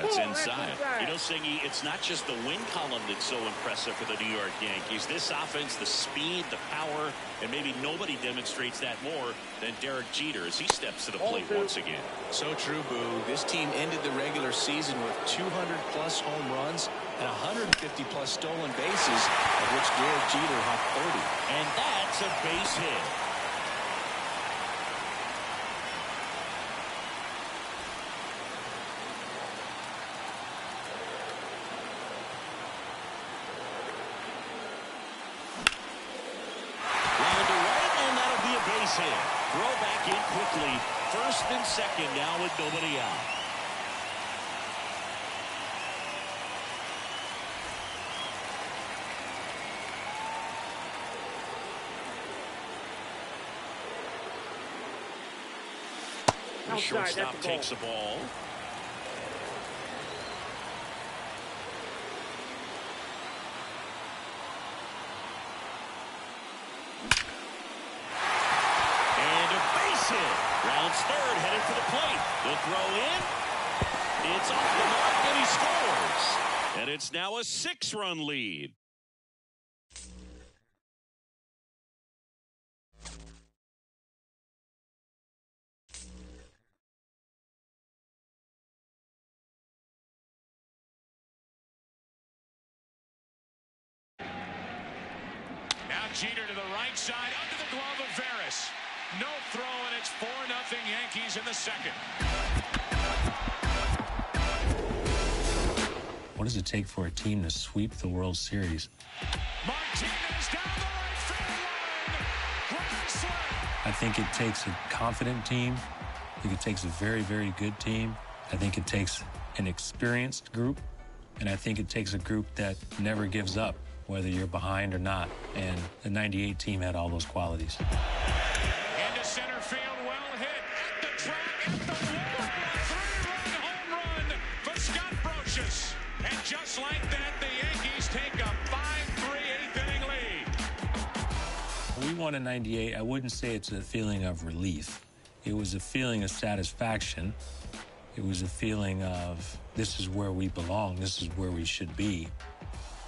That's inside. You know, Singy, it's not just the win column that's so impressive for the New York Yankees. This offense, the speed, the power, and maybe nobody demonstrates that more than Derek Jeter as he steps to the plate once again. So true, Boo. This team ended the regular season with 200-plus home runs and 150-plus stolen bases, of which Derek Jeter had 30. And that's a base hit. Hit. Throw back in quickly. First and second now with nobody out. The shortstop takes the ball. Rounds third, headed for the plate. The throw in. It's off the mark, and he scores. And it's now a 6-run lead. Now Jeter to the right side, under the glove of Veras. No throw, and it's 4-0 Yankees in the second. What does it take for a team to sweep the World Series? Martinez down the right field line. Grand slam. I think think it takes a confident team. I think it takes a very, very good team. I think it takes an experienced group. And I think it takes a group that never gives up, whether you're behind or not. And the 98 team had all those qualities. Into center field, well hit. At the track, at the wall. A 3-run home run for Scott Brocious. And just like that, the Yankees take a 5-3 eighth-inning lead. We won in 98. I wouldn't say it's a feeling of relief. It was a feeling of satisfaction. It was a feeling of, this is where we belong, this is where we should be.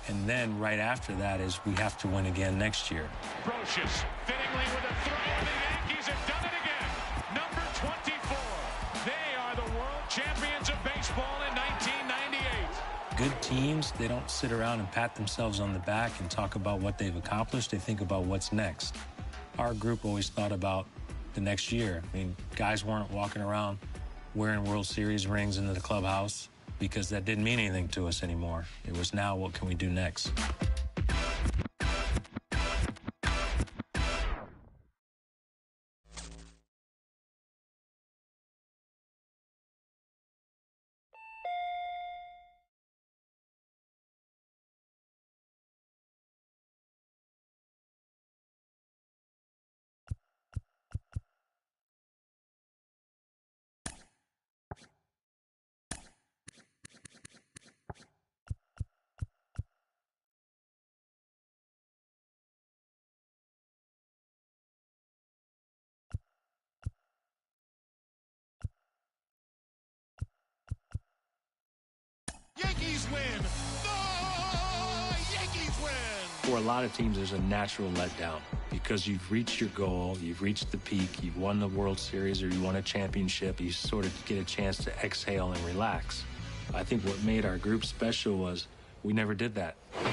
And then right after that is, we have to win again next year. Brocious, fittingly with a throw, and the Yankees have done it again. Number 24. They are the world champions of baseball in 1998. Good teams, they don't sit around and pat themselves on the back and talk about what they've accomplished. They think about what's next. Our group always thought about the next year. I mean, guys weren't walking around wearing World Series rings into the clubhouse because that didn't mean anything to us anymore. It was now, what can we do next? Yankees win! The Yankees win! For a lot of teams, there's a natural letdown because you've reached your goal, you've reached the peak, you've won the World Series or you won a championship, you sort of get a chance to exhale and relax. I think what made our group special was we never did that. And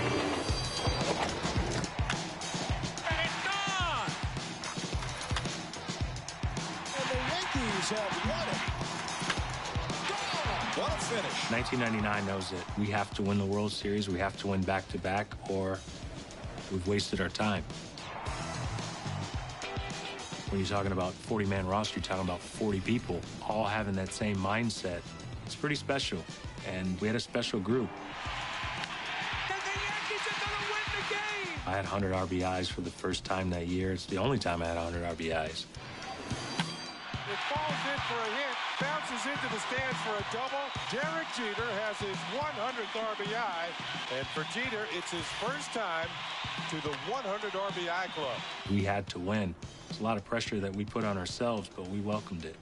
it's gone! And the Yankees have won it! What a finish. 1999 knows that we have to win the World Series, we have to win back-to-back, or we've wasted our time. When you're talking about 40-man roster, you're talking about 40 people all having that same mindset. It's pretty special, and we had a special group. And the Yankees are going to win the game! I had 100 RBIs for the first time that year. It's the only time I had 100 RBIs. It falls in for a hit, bounces into the stands for a double. Derek Jeter has his 100th RBI, and for Jeter, it's his first time to the 100 RBI club. We had to win. It's a lot of pressure that we put on ourselves, but we welcomed it.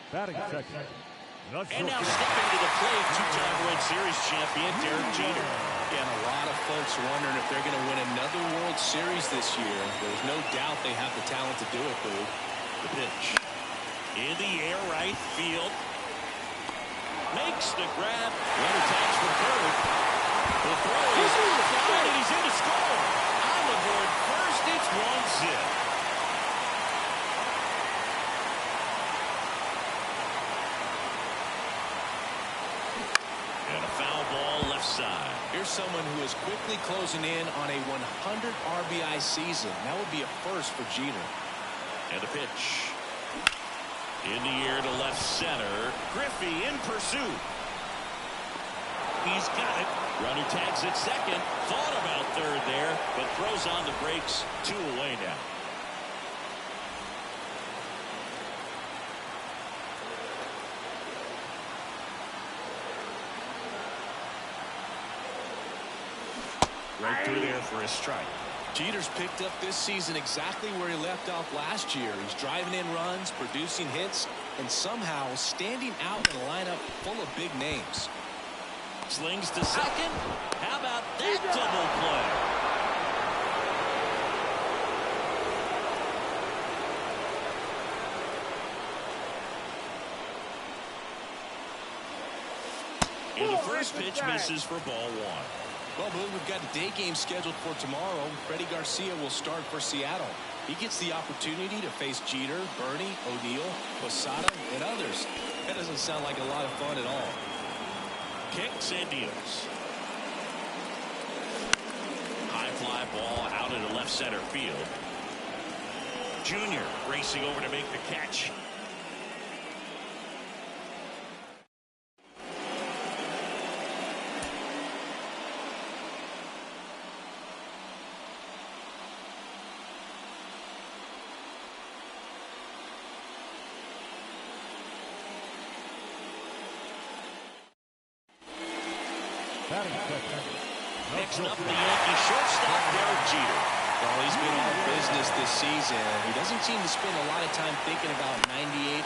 Batting second. And now stepping to the plate, two-time World Series champion Derek Jeter. And a lot of folks wondering if they're going to win another World Series this year. There's no doubt they have the talent to do it, Boo. The pitch. In the air, right field. Makes the grab. Runner tags for third. The throw is inside, and he's in to score. On the board first, it's 1-zip. And a foul ball left side. Here's someone who is quickly closing in on a 100 RBI season. That would be a first for Jeter. And the pitch. In the air to left center. Griffey in pursuit. He's got it. Runner tags at second. Thought about third there, but throws on the brakes. 2 away now. Right through there for a strike. Jeter's picked up this season exactly where he left off last year. He's driving in runs, producing hits, and somehow standing out in a lineup full of big names. Slings to second. How about that double play? And the first pitch misses for ball one. Well, Boone, we've got a day game scheduled for tomorrow. Freddie Garcia will start for Seattle. He gets the opportunity to face Jeter, Bernie, O'Neill, Posada, and others. That doesn't sound like a lot of fun at all. Kicks and deals. High fly ball out into left center field. Junior racing over to make the catch. Next up, the Yankees shortstop, Derek Jeter. Well, he's been all business this season. He doesn't seem to spend a lot of time thinking about 98.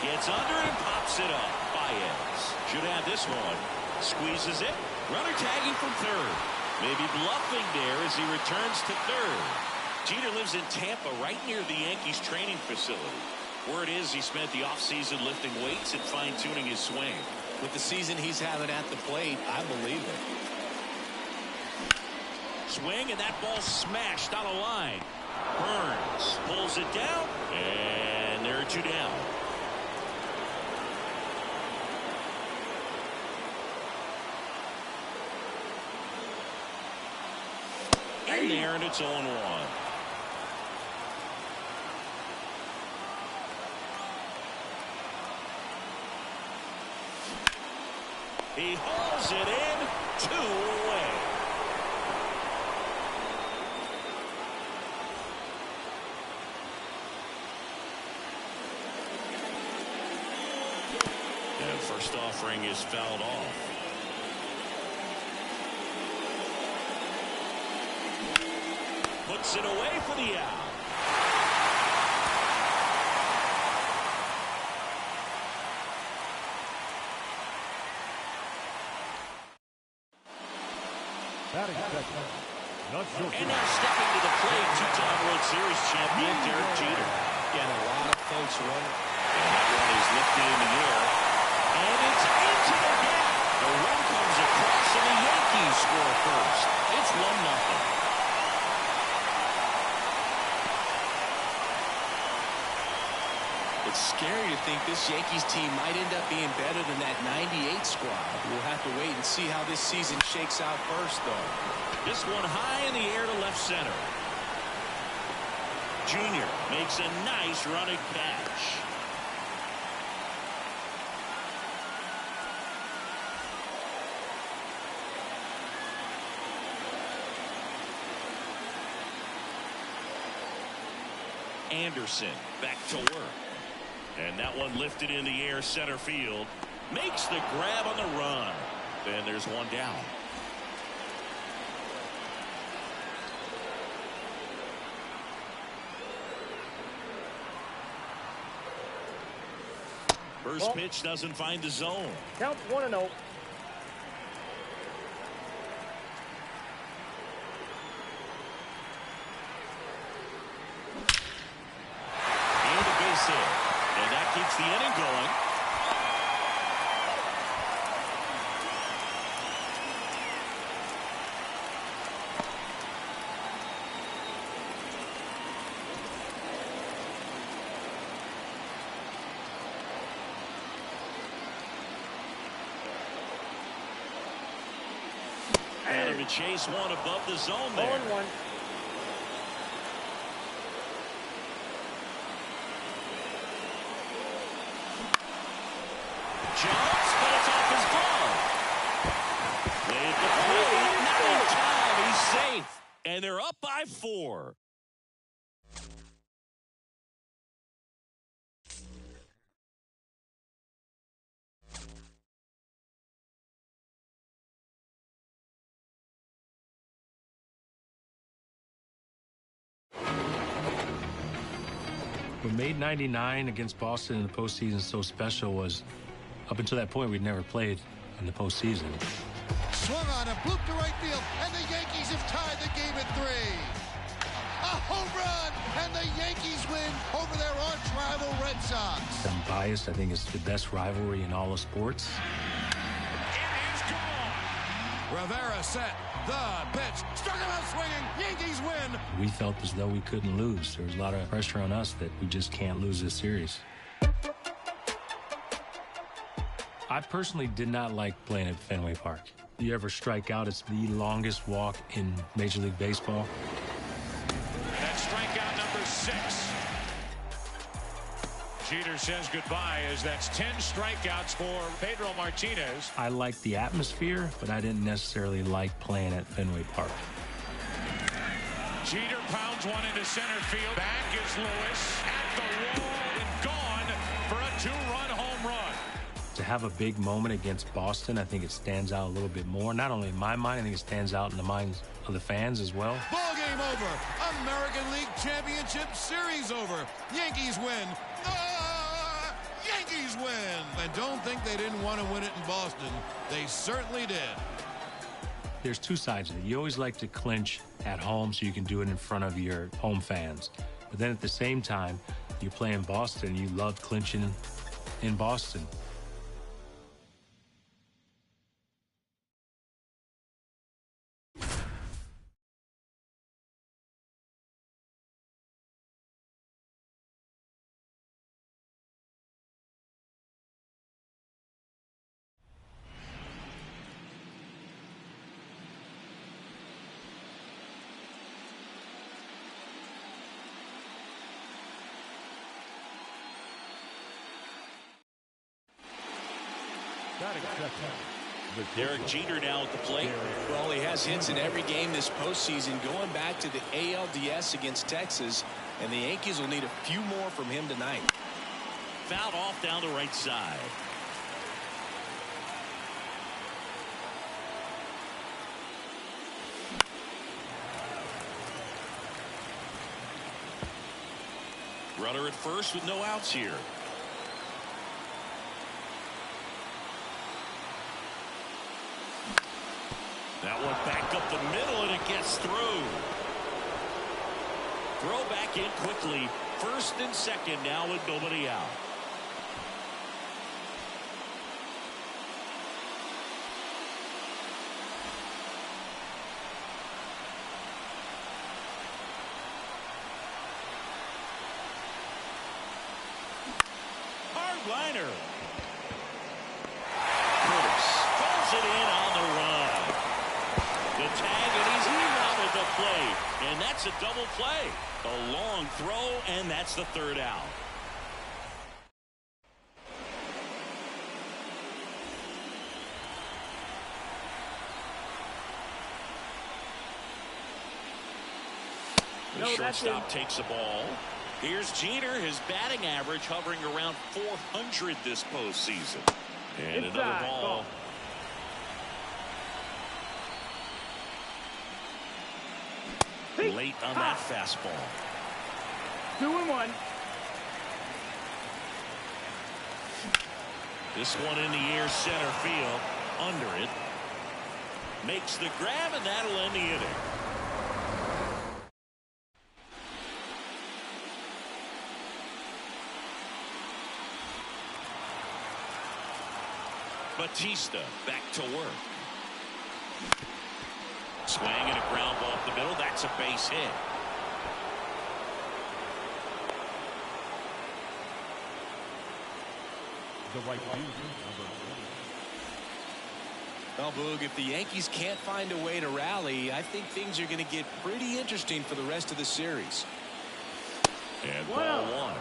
Gets under and pops it up. Baez should have this one. Squeezes it. Runner tagging from third. Maybe bluffing there as he returns to third. Jeter lives in Tampa, right near the Yankees training facility. Word is he spent the offseason lifting weights and fine-tuning his swing. With the season he's having at the plate, I believe it. Swing, and that ball smashed on a line. Burns pulls it down, and there are two down. In there, and it's 0-1. He hauls it in, 2 away. And first offering is fouled off. Puts it away for the out. And now stepping to the plate, two-time World Series champion Derek Jeter. Again, a lot of folks running. And that one is lifted in the air. And it's into the gap. The run comes across, and the Yankees score first. It's 1-0. It's scary to think this Yankees team might end up being better than that 98 squad. We'll have to wait and see how this season shakes out first, though. This one high in the air to left center. Junior makes a nice running catch. Anderson back to work. And that one lifted in the air center field. Makes the grab on the run. And there's one down. First pitch doesn't find the zone. Count 1-0. And that keeps the inning going. Adam to chase one above the zone there. 0-1. Jumps, but it's off his glove. Played the play. Not in time. He's safe. And they're up by 4. What made '99 against Boston in the postseason so special was, up until that point, we'd never played in the postseason. Swung on and blooped to right field, and the Yankees have tied the game at 3. A home run, and the Yankees win over their arch rival Red Sox. I'm biased. I think it's the best rivalry in all of sports. In Rivera set. The pitch. Struck him out swinging. Yankees win. We felt as though we couldn't lose. There was a lot of pressure on us that we just can't lose this series. I personally did not like playing at Fenway Park. You ever strike out, it's the longest walk in Major League Baseball. That's strikeout number 6. Jeter says goodbye as that's 10 strikeouts for Pedro Martinez. I liked the atmosphere, but I didn't necessarily like playing at Fenway Park. Jeter pounds one into center field. Back is Lewis at the wall and gone for a 2-run home run. To have a big moment against Boston, I think it stands out a little bit more. Not only in my mind, I think it stands out in the minds of the fans as well. Ball game over. American League Championship Series over. Yankees win. Yankees win. And don't think they didn't want to win it in Boston. They certainly did. There's two sides of it. You always like to clinch at home so you can do it in front of your home fans. But then at the same time, you're playing Boston. You love clinching in Boston. Derek Jeter now at the plate. Well, he has hits in every game this postseason, going back to the ALDS against Texas, and the Yankees will need a few more from him tonight. Fouled off down the right side. Runner at first with no outs here. That one back up the middle, and it gets through. Throw back in quickly. First and second now with nobody out. Hard liner. Curtis throws it in on the run. The tag, and he's out at the plate. And that's a double play. A long throw, and that's the third out. The shortstop takes a ball. Here's Jeter, his batting average hovering around 400 this postseason. And another ball. Late on that fastball. 2-1. This one in the air, center field, under it. Makes the grab, and that'll end the inning. Batista back to work. Swing and a ground ball up the middle. That's a base hit. The right fielder, number 20. Well, Boog, if the Yankees can't find a way to rally, I think things are going to get pretty interesting for the rest of the series. And ball one.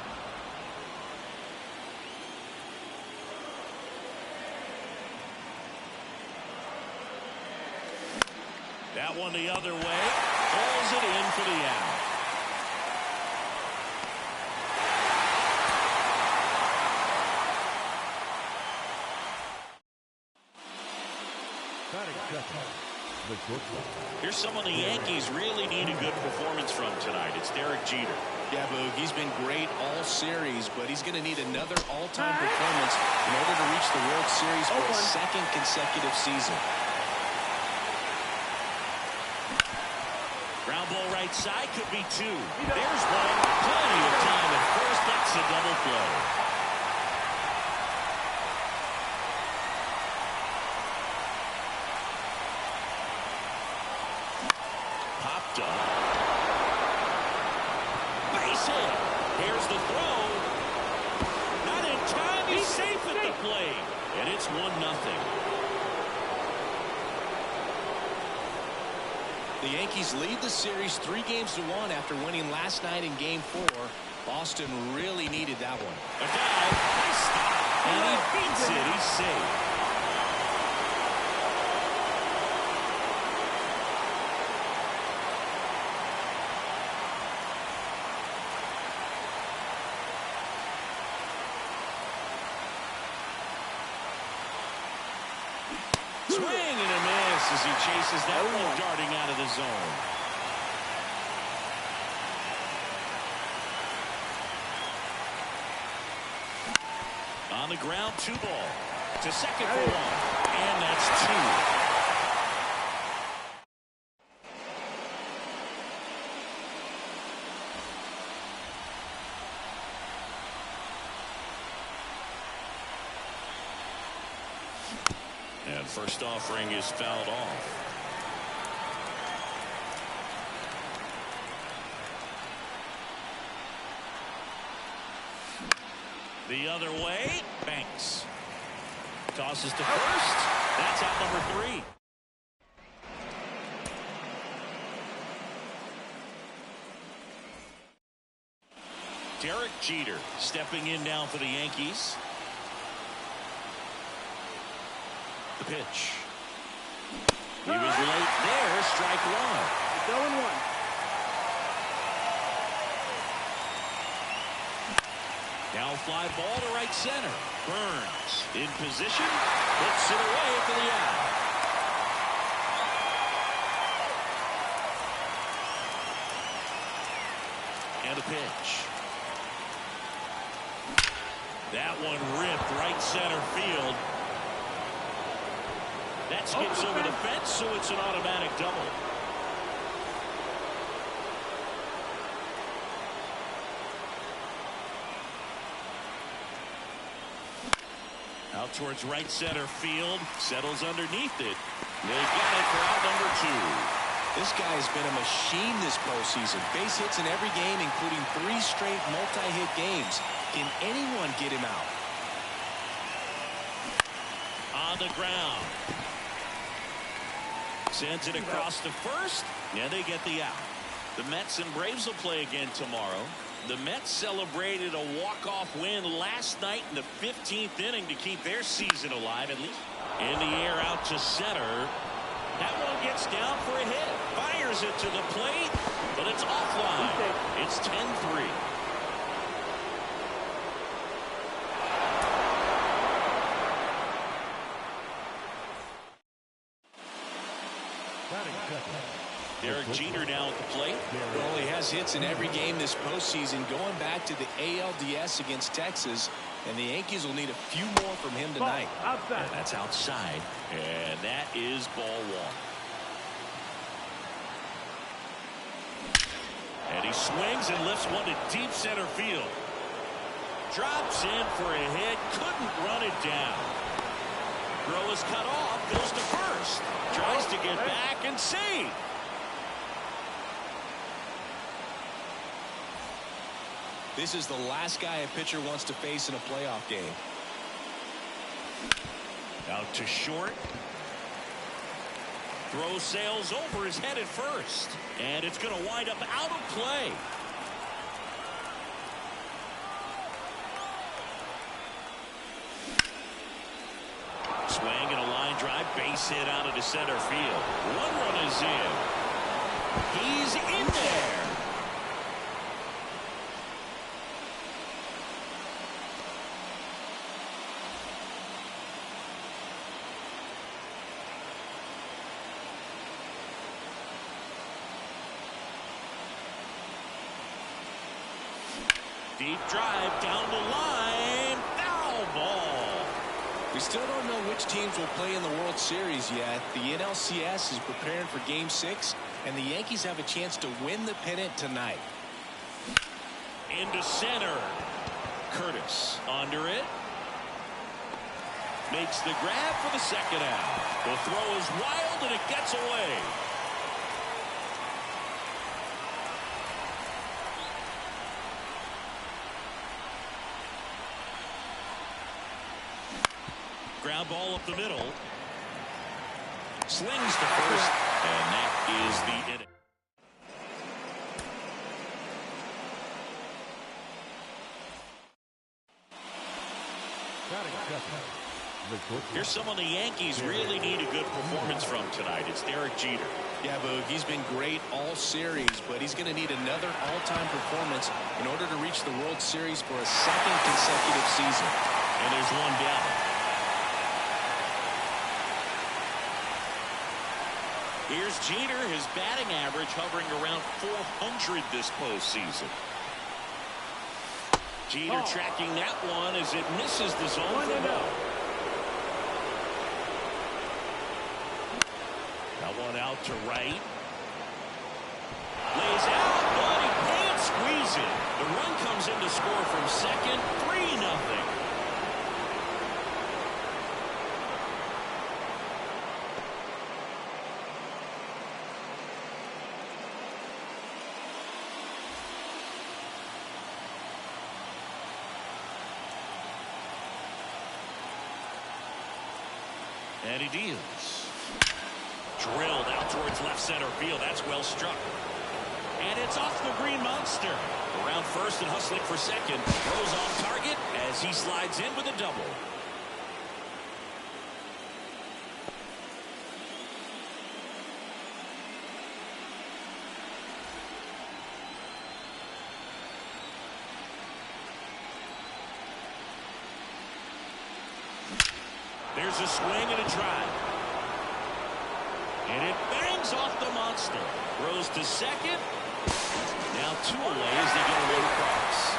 That one the other way. Pulls it in for the out. Here's someone the Yankees really need a good performance from tonight. It's Derek Jeter. Yeah, Boog, he's been great all series, but he's going to need another all-time performance in order to reach the World Series for a second consecutive season. Ground ball right side, could be two. There's one. Plenty of time at first. That's a double play. It's 1-0. The Yankees lead the series 3-1 after winning last night in Game 4. Boston really needed that one. A dive, nice stop, and he beats it. He's safe. Swing and a miss as he chases that one darting out of the zone. On the ground, 2 ball. To second for 1. And that's 2. And first offering is fouled off. The other way, Banks. Tosses to first. That's out number 3. Derek Jeter stepping in now for the Yankees. The pitch. He was late there. Strike 1. 0-1. Now fly ball to right center. Burns in position. Puts it away for the out. And a pitch. That one ripped right center field. That skips over the fence, so it's an automatic double. Out towards right center field. Settles underneath it. They got it for out number 2. This guy has been a machine this postseason. Base hits in every game, including 3 straight multi-hit games. Can anyone get him out? On the ground. Sends it across to first. And they get the out. The Mets and Braves will play again tomorrow. The Mets celebrated a walk-off win last night in the 15th inning to keep their season alive, at least. In the air out to center. That one gets down for a hit. Fires it to the plate, but it's offline. It's 10-3. Derek Jeter now at the plate. Well, he has hits in every game this postseason, going back to the ALDS against Texas, and the Yankees will need a few more from him tonight. Outside. And that's outside, and that is ball 1. And he swings and lifts one to deep center field. Drops in for a hit, couldn't run it down. Throw is cut off, goes to first. Tries to get back and save. This is the last guy a pitcher wants to face in a playoff game. Out to short. Throw sails over his head at first. And it's going to wind up out of play. Swing and a line drive, base hit out of the center field. 1 run is in. He's in there. Deep drive down the line. Foul ball. We still don't know which teams will play in the World Series yet. The NLCS is preparing for Game 6, and the Yankees have a chance to win the pennant tonight. Into center. Curtis under it. Makes the grab for the second out. The throw is wild, and it gets away. Ground ball up the middle. Slings to first, and that is the inning. Here's someone the Yankees really need a good performance from tonight. It's Derek Jeter. Yeah, Boog, he's been great all series, but he's going to need another all-time performance in order to reach the World Series for a second consecutive season. And there's one down. Here's Jeter, his batting average hovering around .400 this postseason. Jeter tracking that one as it misses the zone for ball. That one out to right. Lays out, but he can't squeeze it. The run comes in to score from second, 3-0. And he deals. Drilled out towards left center field. That's well struck. And it's off the Green Monster. Around first and hustling for second. Throws off target as he slides in with a double. There's a swing and a drive. And it bangs off the Monster. Throws to second. Now 2 away as they get a run across.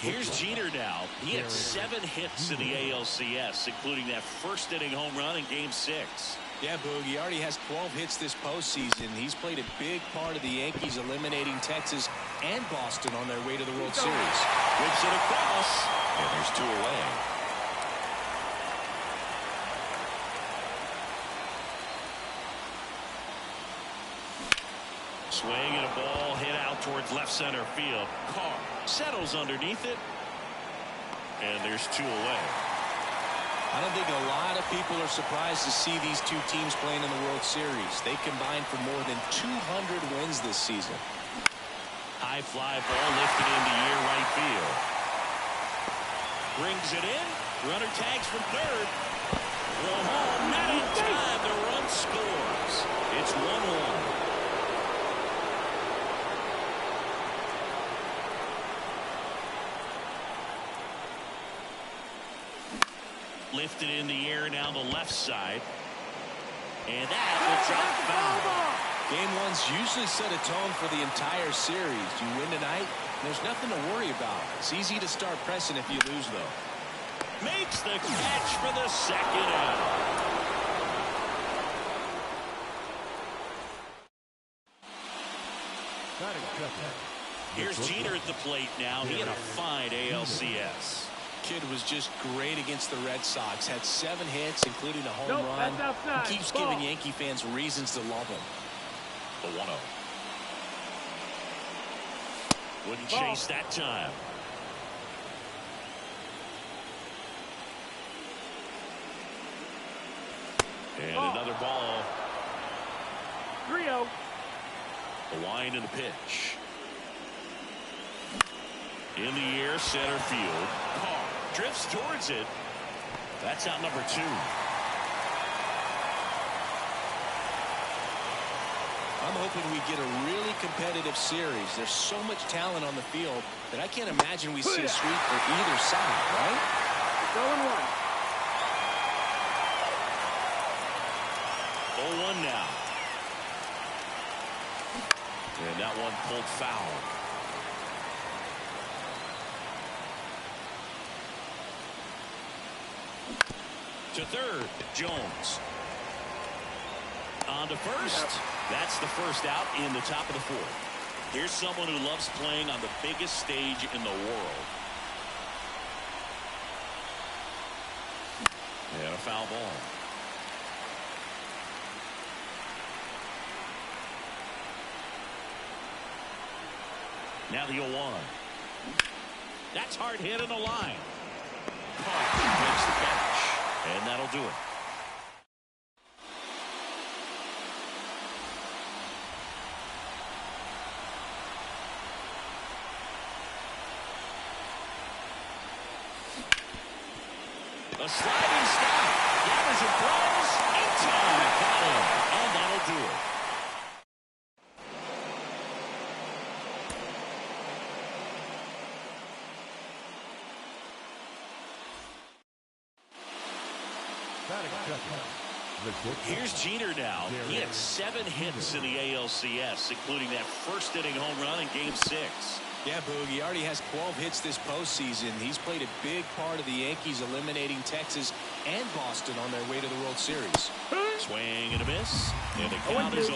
Here's Jeter now. He had 7 hits in the ALCS, including that first inning home run in Game 6. Yeah, Boog, he already has 12 hits this postseason. He's played a big part of the Yankees eliminating Texas and Boston on their way to the World Series. Whips it across, and there's 2 away. Swing and a ball hit out towards left center field. Carr settles underneath it, and there's 2 away. I don't think a lot of people are surprised to see these two teams playing in the World Series. They combined for more than 200 wins this season. High fly ball lifted into near right field. Brings it in. Runner tags from third. Throw home. Not in time. The run scores. It's 1-1. Lifted in the air now the left side. And that will drop foul. Game 1's usually set a tone for the entire series. You win tonight, there's nothing to worry about. It's easy to start pressing if you lose, though. Makes the catch for the second out. Here's Jeter at the plate now. He had a fine ALCS. Kid was just great against the Red Sox. Had 7 hits, including a home run. He keeps giving Yankee fans reasons to love him. The 1-0. Wouldn't chase that time. And another ball. 3-0. The line and the pitch. In the air, center field. Carr drifts towards it. That's out number 2. I'm hoping we get a really competitive series. There's so much talent on the field that I can't imagine we see a sweep for either side, right? 0-1. 0-1 now. And that one pulled foul. To third, Jones. On to first. That's the first out in the top of the fourth. Here's someone who loves playing on the biggest stage in the world. And a foul ball. Now the 0-1. That's hard hit in the line. Carr makes the catch, and that'll do it. A sliding stop. Gathers and throws. In time. Got him. And that'll do it. Here's Jeter now. He had 7 hits in the ALCS, including that first inning home run in Game 6. Yeah, Boog, he already has 12 hits this postseason. He's played a big part of the Yankees eliminating Texas and Boston on their way to the World Series. Swing and a miss, and the count is 0-2.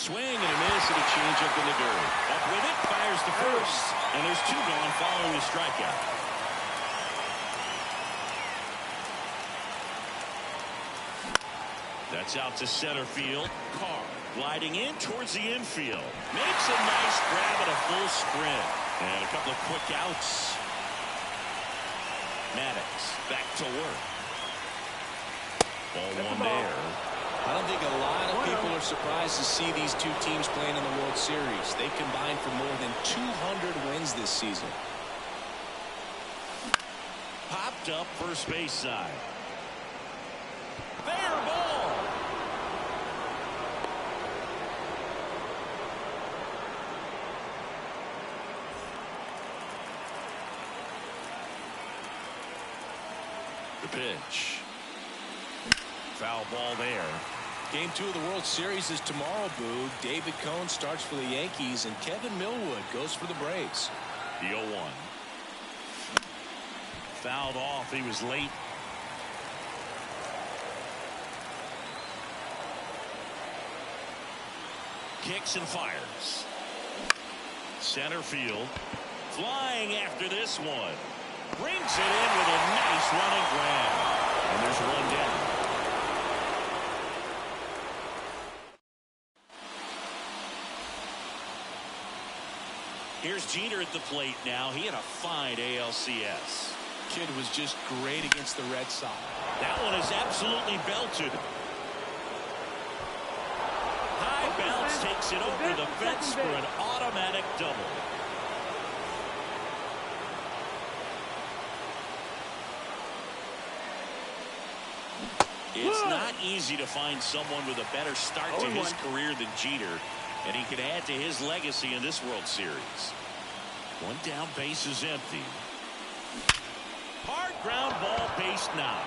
Swing and a miss, and a changeup in the dirt. Up with it, fires to first, and there's 2 gone following the strikeout. That's out to center field. Carr gliding in towards the infield. Makes a nice grab at a full sprint. And a couple of quick outs. Maddox back to work. Ball 1 there. I don't think a lot of people are surprised to see these two teams playing in the World Series. They combined for more than 200 wins this season. Popped up first base side. Fair ball. The pitch. Foul ball there. Game 2 of the World Series is tomorrow, Boog. David Cone starts for the Yankees, and Kevin Millwood goes for the Braves. The 0-1. Fouled off. He was late. Kicks and fires. Center field. Flying after this one. Brings it in with a nice running grab. And there's 1 down. Here's Jeter at the plate now. He had a fine ALCS. Kid was just great against the Red Sox. That one is absolutely belted. High bounce takes it over the fence for an automatic double. It's not easy to find someone with a better start to his career than Jeter, and he can add to his legacy in this World Series. 1 down, base is empty. Hard ground ball, base now.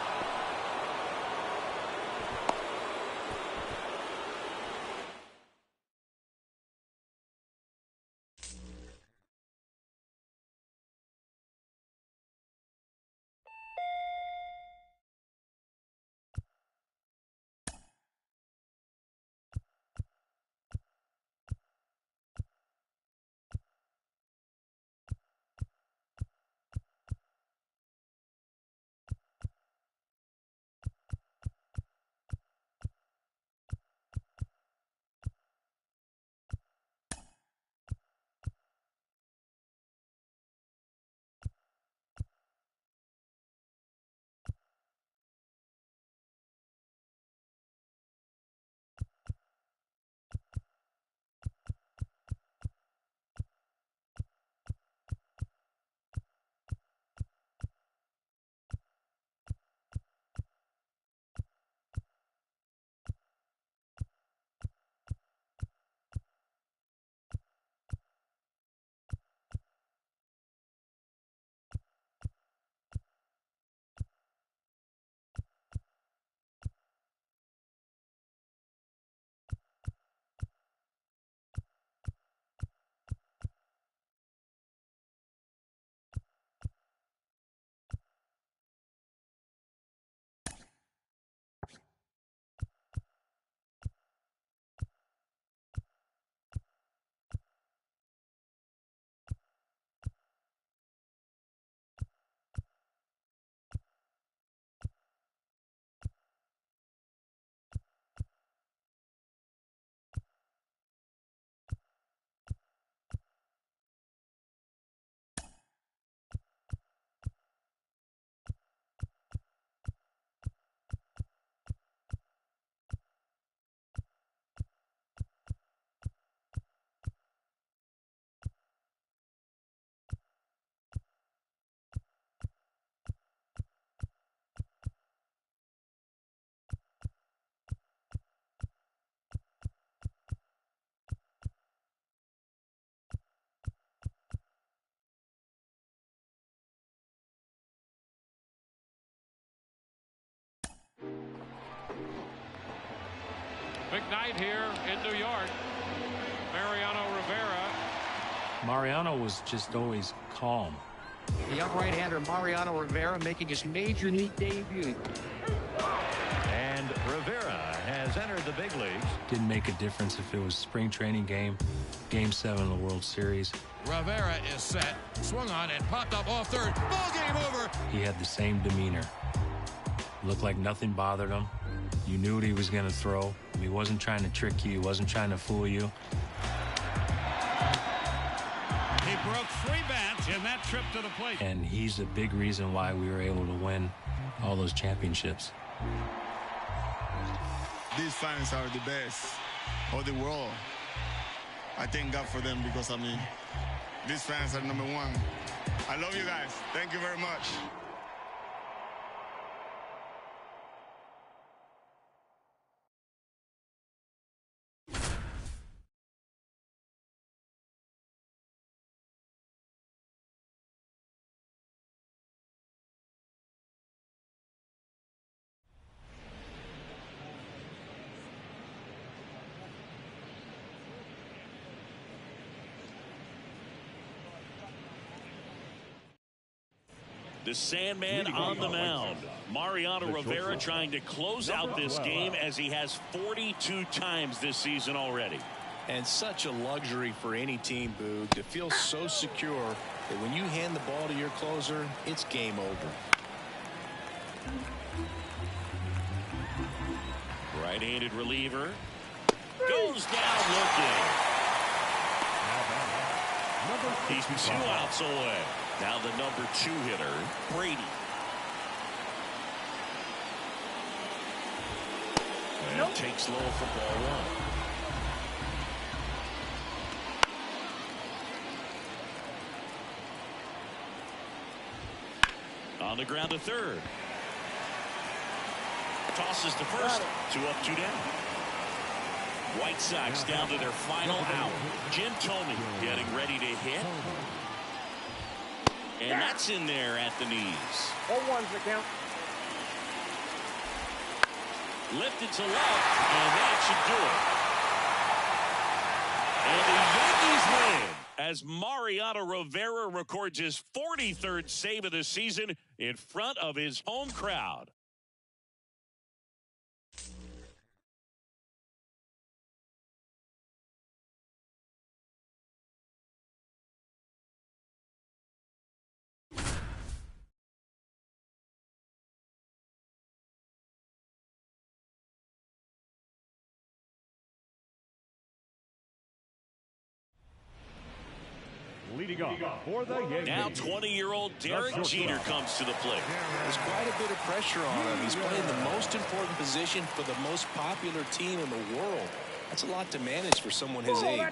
Big night here in New York. Mariano Rivera. Mariano was just always calm. The young right-hander Mariano Rivera making his major league debut. And Rivera has entered the big leagues. Didn't make a difference if it was spring training game, Game 7 of the World Series. Rivera is set, swung on and popped up off third. Ball game over. He had the same demeanor. Looked like nothing bothered him. You knew what he was going to throw. He wasn't trying to trick you. He wasn't trying to fool you. He broke 3 bats in that trip to the plate. And he's a big reason why we were able to win all those championships. These fans are the best of the world. I thank God for them because, I mean, these fans are #1. I love you guys. Thank you very much. The Sandman on the mound. Mariano Rivera trying to close out this game as he has 42 times this season already. And such a luxury for any team, Boog, to feel so secure that when you hand the ball to your closer, it's game over. Right-handed reliever. Goes down looking. He's 2 outs away. Now the #2 hitter, Brady. And takes low for ball 1. On the ground to third. Tosses to first. 2 up, 2 down. White Sox down to their final out. Jim Thome getting ready to hit. And that's in there at the knees. 0-1's the count. Lifted to left, and that should do it. And the Yankees win as Mariano Rivera records his 43rd save of the season in front of his home crowd. Leading off for the Yankees. Now 20-year-old Derek Jeter comes to the plate. There's quite a bit of pressure on him. He's playing the most important position for the most popular team in the world. That's a lot to manage for someone his age.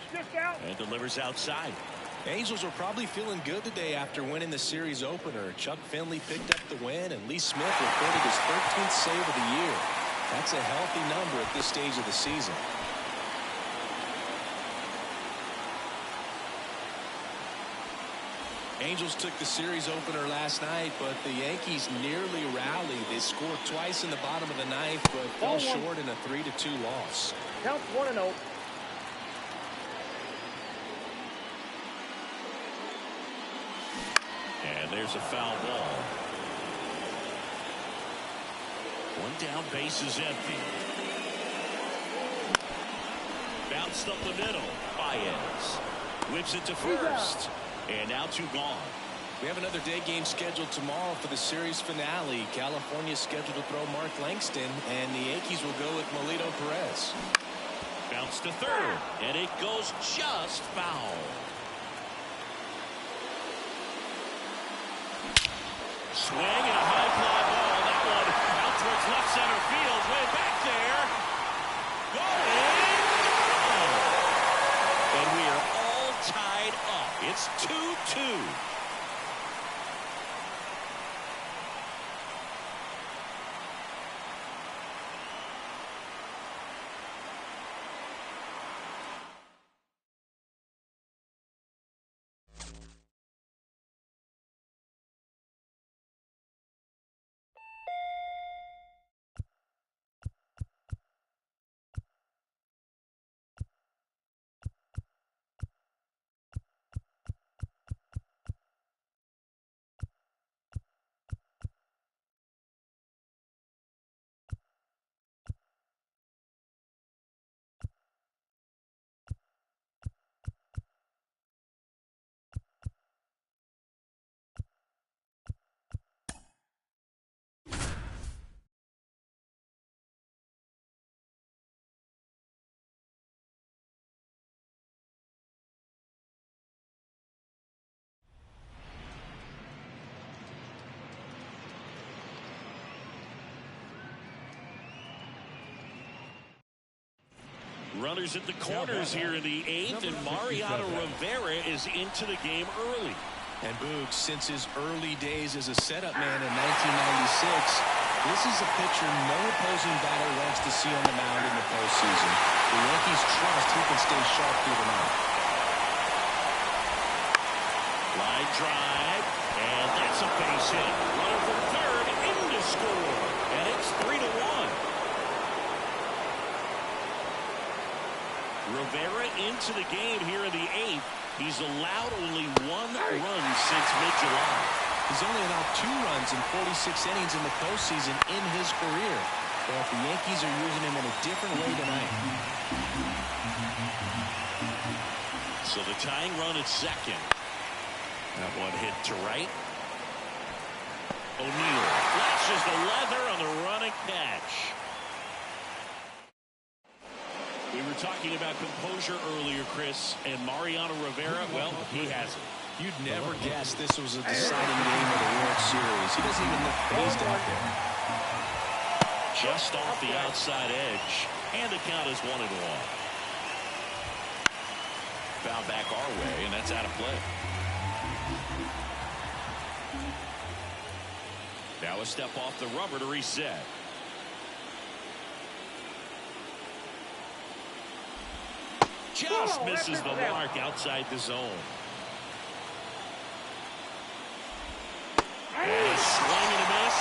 And delivers outside. Angels are probably feeling good today after winning the series opener. Chuck Finley picked up the win, and Lee Smith recorded his 13th save of the year. That's a healthy number at this stage of the season. Angels took the series opener last night, but the Yankees nearly rallied. They scored twice in the bottom of the ninth, but fell short in a 3-2 loss. Counts 1-0. And there's a foul ball. 1 down, base is empty. Bounced up the middle. Baez whips it to first. And now 2 gone. We have another day game scheduled tomorrow for the series finale. California is scheduled to throw Mark Langston, and the Yankees will go with Melito Perez. Bounce to third, and it goes just foul. Swing and a high fly ball. That one out towards left center field. Way back there. Going. And we are all tied up. It's 2-2. Runners at the corners here in the 8th, and Mariano Rivera is into the game early. And Boog, since his early days as a setup man in 1996, this is a pitcher no opposing batter wants to see on the mound in the postseason. The Yankees trust he can stay sharp through the night. Line drive, and that's a base hit. Runner from third, in to score, and it's 3-1. Rivera into the game here in the 8th. He's allowed only 1 run since mid-July. He's only allowed 2 runs in 46 innings in the postseason in his career. But the Yankees are using him in a different way tonight. So the tying run at second. That one hit to right. O'Neill flashes the leather on the running catch. We were talking about composure earlier, Chris, and Mariano Rivera, well, he hasn't. You'd never guess this was a deciding game of the World Series. He doesn't even look phased out there. Just off the outside edge, and the count is 1-1. Foul back our way, and that's out of play. Now a step off the rubber to reset. Just misses the mark outside the zone. And a swing and a miss.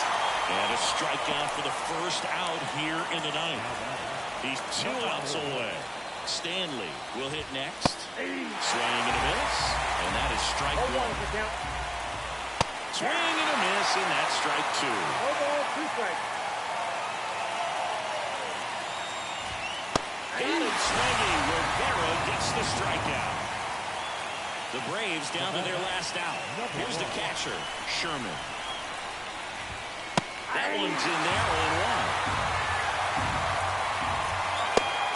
And a strikeout for the first out here in the 9th. He's 2 outs away. Stanley will hit next. Swing and a miss. And that is strike 1. Swing and a miss, and that's strike 2. Got him swinging. Rivera gets the strikeout. The Braves down to their last out. Here's the catcher, Sherman. That one's in there, 0-1.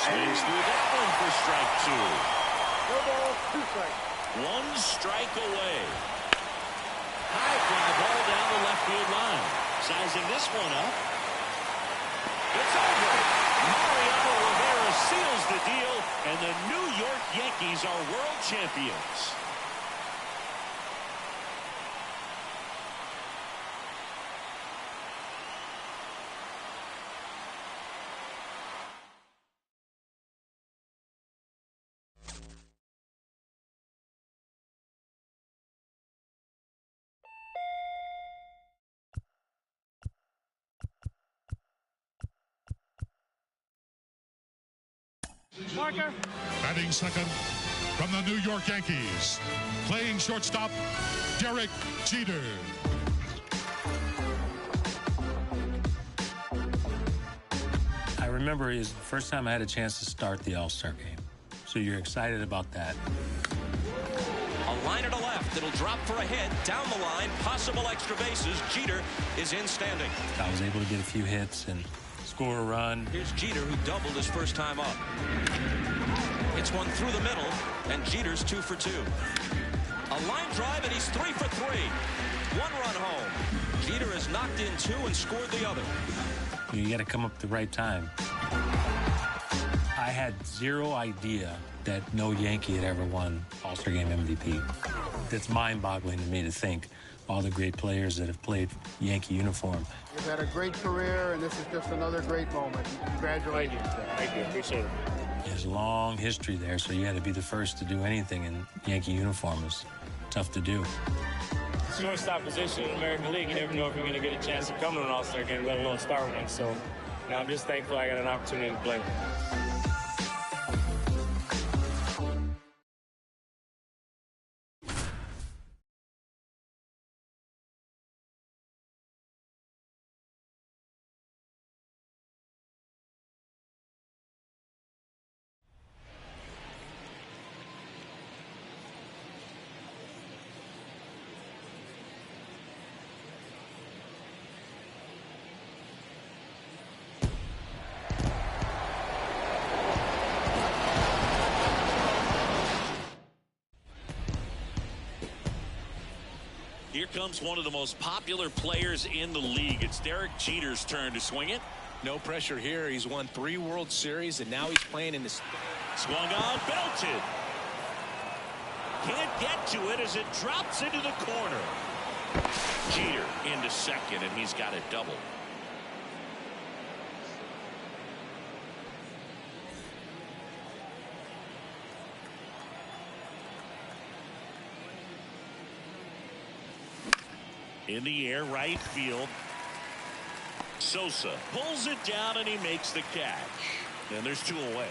Swings through that one for strike 2. 1 strike away. High fly ball down the left field line. Sizing this one up. It's over. Mariano Rivera seals the deal, and the New York Yankees are world champions. Marker. Batting second from the New York Yankees. Playing shortstop, Derek Jeter. I remember it was the first time I had a chance to start the All-Star game. So you're excited about that. A liner to left. It'll drop for a hit. Down the line. Possible extra bases. Jeter is in standing. I was able to get a few hits and score a run. Here's Jeter, who doubled his first time up. It's one through the middle, and Jeter's 2 for 2. A line drive, and he's 3 for 3. 1 run home. Jeter has knocked in 2 and scored the other. You got to come up at the right time. I had zero idea that no Yankee had ever won All-Star Game MVP. That's mind-boggling to me to think all the great players that have played Yankee uniform. You've had a great career, and this is just another great moment. Congratulations. Thank you. Appreciate it. There's a long history there, so you had to be the first to do anything in Yankee uniform. Is tough to do. Shortstop position in the American League, you never know if you're going to get a chance to come to an All-Star game, let alone start one. So now I'm just thankful I got an opportunity to play. Here comes one of the most popular players in the league. It's Derek Jeter's turn to swing it. No pressure here. He's won 3 World Series, and now he's playing in this. Swung on, belted. Can't get to it as it drops into the corner. Jeter into second, and he's got it double. In the air, right field. Sosa pulls it down, and he makes the catch. And there's 2 away.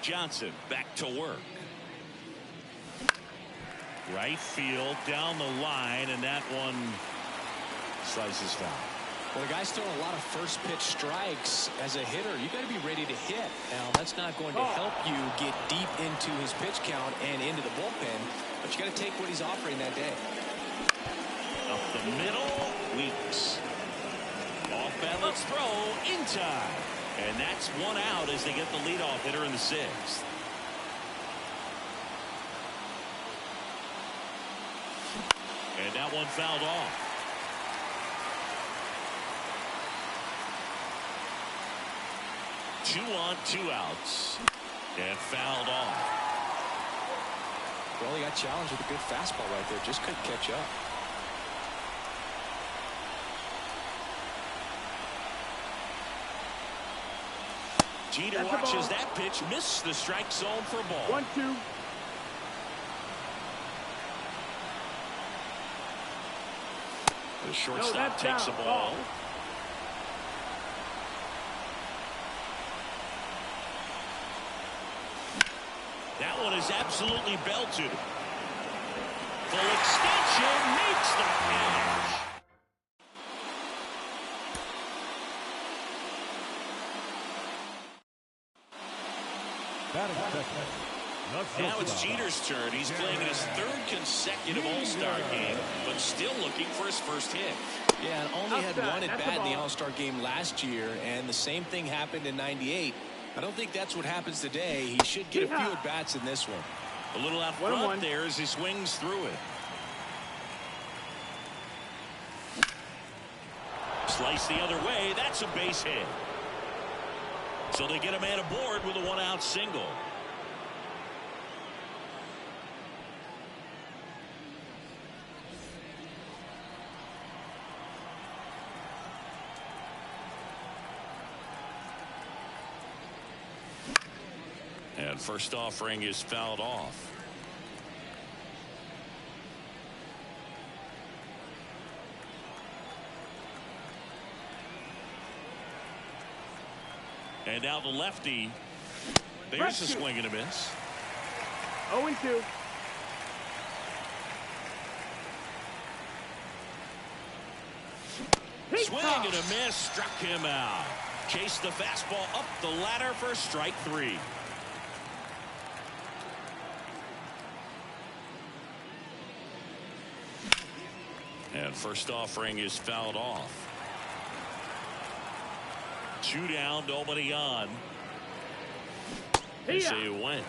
Johnson back to work. Right field down the line, and that one slices foul. Well, the guy's throwing a lot of first pitch strikes. As a hitter, you got to be ready to hit. Now, that's not going to help you get deep into his pitch count and into the bullpen, but you got to take what he's offering that day. Up the middle, Weeks. Off balance throw in time. And that's 1 out as they get the leadoff hitter in the 6th. And that one fouled off. Two on, 2 outs. And fouled off. Well, he got challenged with a good fastball right there. Just couldn't catch up. Jeter watches that pitch miss the strike zone for a ball. 1-2. The shortstop takes the ball. That one is absolutely belted. Full extension makes the catch. Now it's Jeter's turn. He's playing in his 3rd consecutive All-Star game, but still looking for his first hit. Yeah, and only had 1 at bat in the All-Star game last year, and the same thing happened in '98. I don't think that's what happens today. He should get a few at bats in this one. A little out front there as he swings through it. Slice the other way. That's a base hit. So they get a man aboard with a 1-out single. And first offering is fouled off. And now the lefty. There's a swing and a miss. 0-2. Swing and a miss, struck him out. Chased the fastball up the ladder for strike 3. And first offering is fouled off. 2 down, nobody on. They say it went.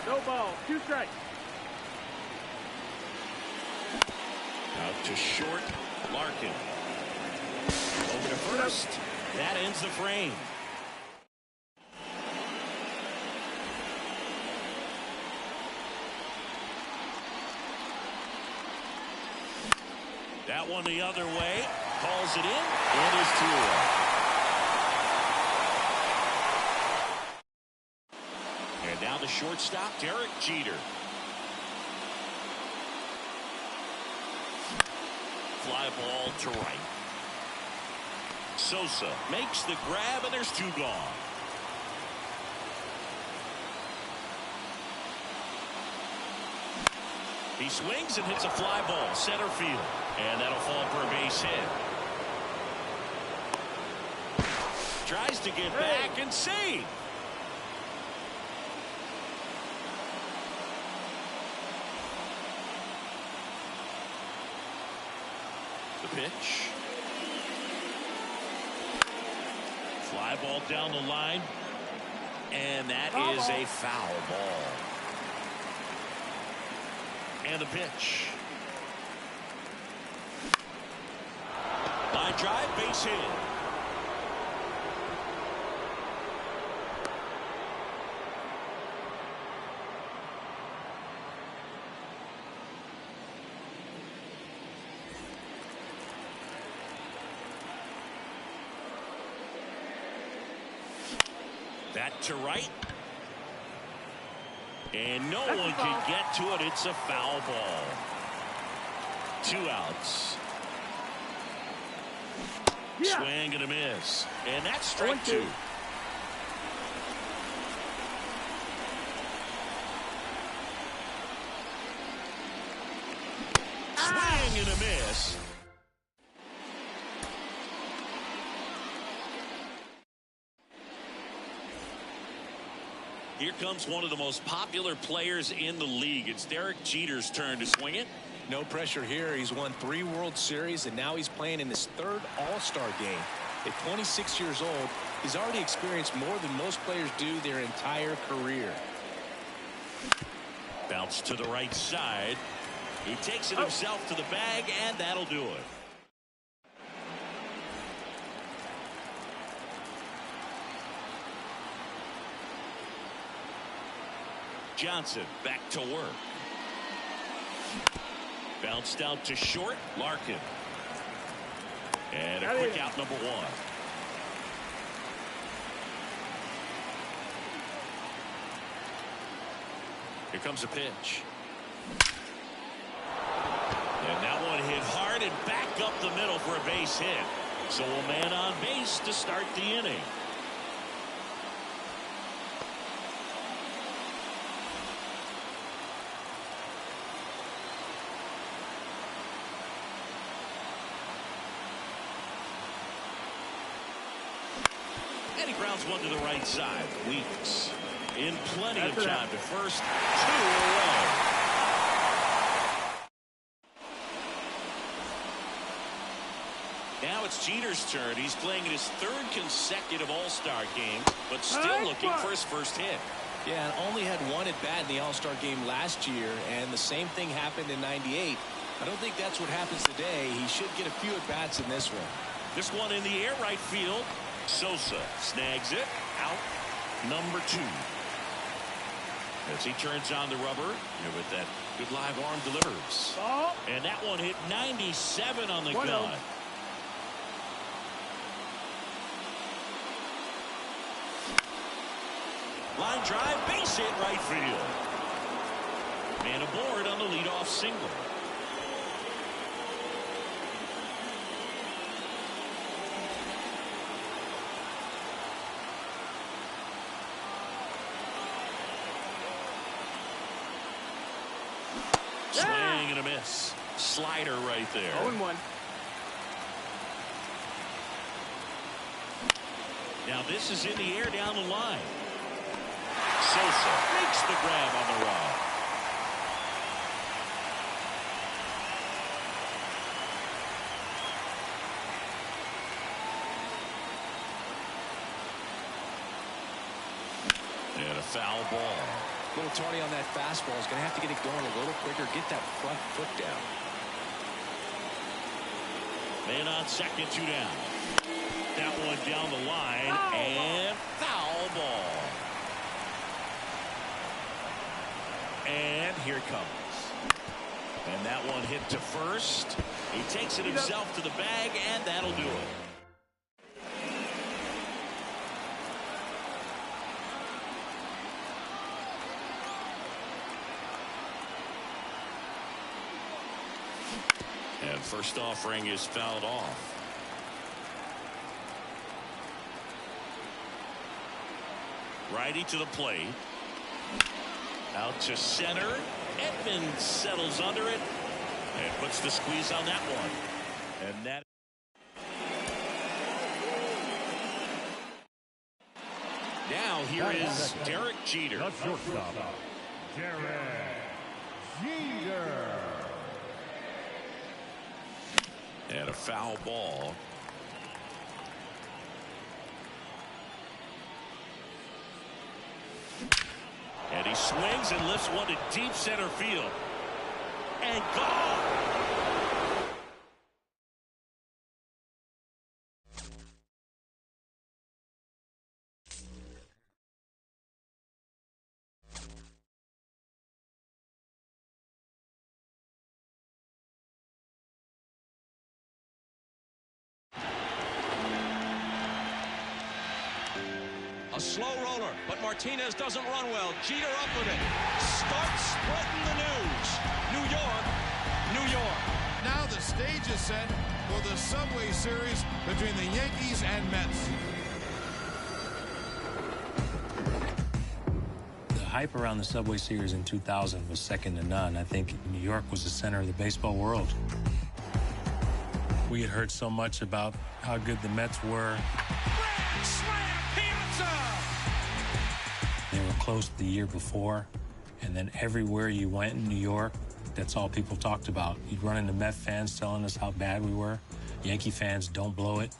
No ball, 2 strikes. Out to short, Larkin. Over to first. That ends the frame. That one the other way. Calls it in. And is 2 away. And now the shortstop, Derek Jeter. Fly ball to right. Sosa makes the grab, and there's 2 gone. He swings and hits a fly ball center field, and that'll fall for a base hit. Tries to get back and save. The pitch. Fly ball down the line, and that is a foul ball. And the pitch. Line drive, base hit. That to right. And no one can get to it. It's a foul ball. 2 outs. Yeah. Swing and a miss. And that's strike 2. Swing and a miss. Here comes one of the most popular players in the league. It's Derek Jeter's turn to swing it. No pressure here. He's won 3 World Series, and now he's playing in his 3rd All-Star game. At 26 years old, he's already experienced more than most players do their entire career. Bounce to the right side. He takes it himself to the bag, and that'll do it. Johnson back to work. Bounced out to short. Larkin. And a quick out, number 1. Here comes a pitch. And that one hit hard and back up the middle for a base hit. So a man on base to start the inning. And he grounds one to the right side. Weeks in plenty of time to first. 2 away. Now it's Jeter's turn. He's playing in his 3rd consecutive All-Star game, but still looking for his first hit. Yeah, and only had 1 at bat in the All-Star game last year, and the same thing happened in '98. I don't think that's what happens today. He should get a few at bats in this one. This one in the air, right field. Sosa snags it. Out number 2. As he turns on the rubber, with that good live arm delivers. And that one hit 97 on the gun. Line drive, base hit, right field. Man aboard on the leadoff single. Swing and a miss. Slider right there. 0-1. Now this is in the air down the line. Sosa makes the grab on the run. And a foul ball. A little tardy on that fastball. Is going to have to get it going a little quicker. Get that front foot down. Man on second, 2 down. That one down the line. And foul ball. And here it comes. And that one hit to first. He takes it himself to the bag, and that'll do it. And first offering is fouled off. Righty to the plate. Out to center. Edmonds settles under it and puts the squeeze on that one. And that. Now here is Derek Jeter. The shortstop, Derek Jeter. And a foul ball. And he swings and lifts one to deep center field. And gone. slow roller, but Martinez doesn't run well. Jeter up with it. Starts spreading the news. New York, New York. Now the stage is set for the Subway Series between the Yankees and Mets. The hype around the Subway Series in 2000 was second to none. I think New York was the center of the baseball world. We had heard so much about how good the Mets were. Grand slam, Piazza! They were close the year before, and then everywhere you went in New York, that's all people talked about. You'd run into Met fans telling us how bad we were. Yankee fans, don't blow it.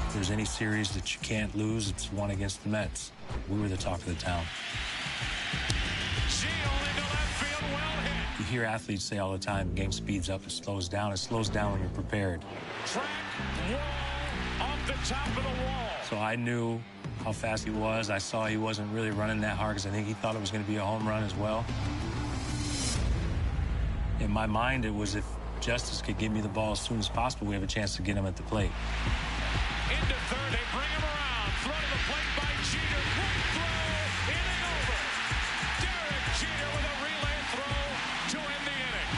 If there's any series that you can't lose, it's one against the Mets. We were the talk of the town. You hear athletes say all the time, game speeds up, it slows down. It slows down when you're prepared. Track wall off the top of the wall. So I knew how fast he was. I saw he wasn't really running that hard because I think he thought it was going to be a home run as well. In my mind, it was if Justice could get me the ball as soon as possible, we have a chance to get him at the plate. Into third, they bring him around. Throw to the plate by Jeter. Great throw, inning over. Derek Jeter with a relay throw to end the inning.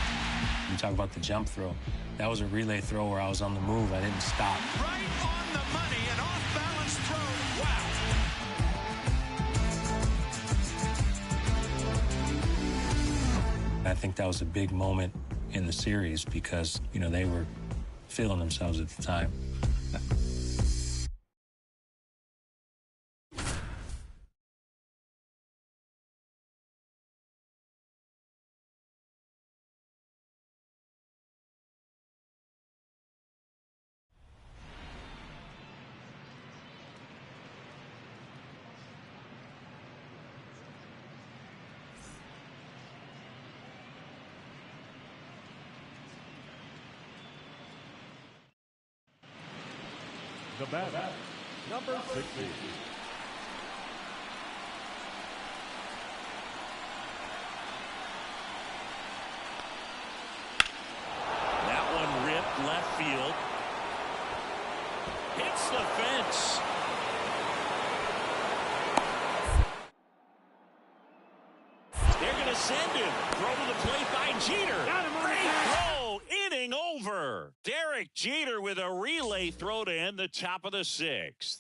You talk about the jump throw. That was a relay throw where I was on the move. I didn't stop. Right on the money, an off-balance throw. Wow. I think that was a big moment in the series because, you know, they were feeling themselves at the time. The batter, number 60. That one ripped left field. Hits the fence. They're going to send him. Throw to the plate by Jeter. Great throw. Inning over. Derek Jeter with a relay throw to end the top of the sixth.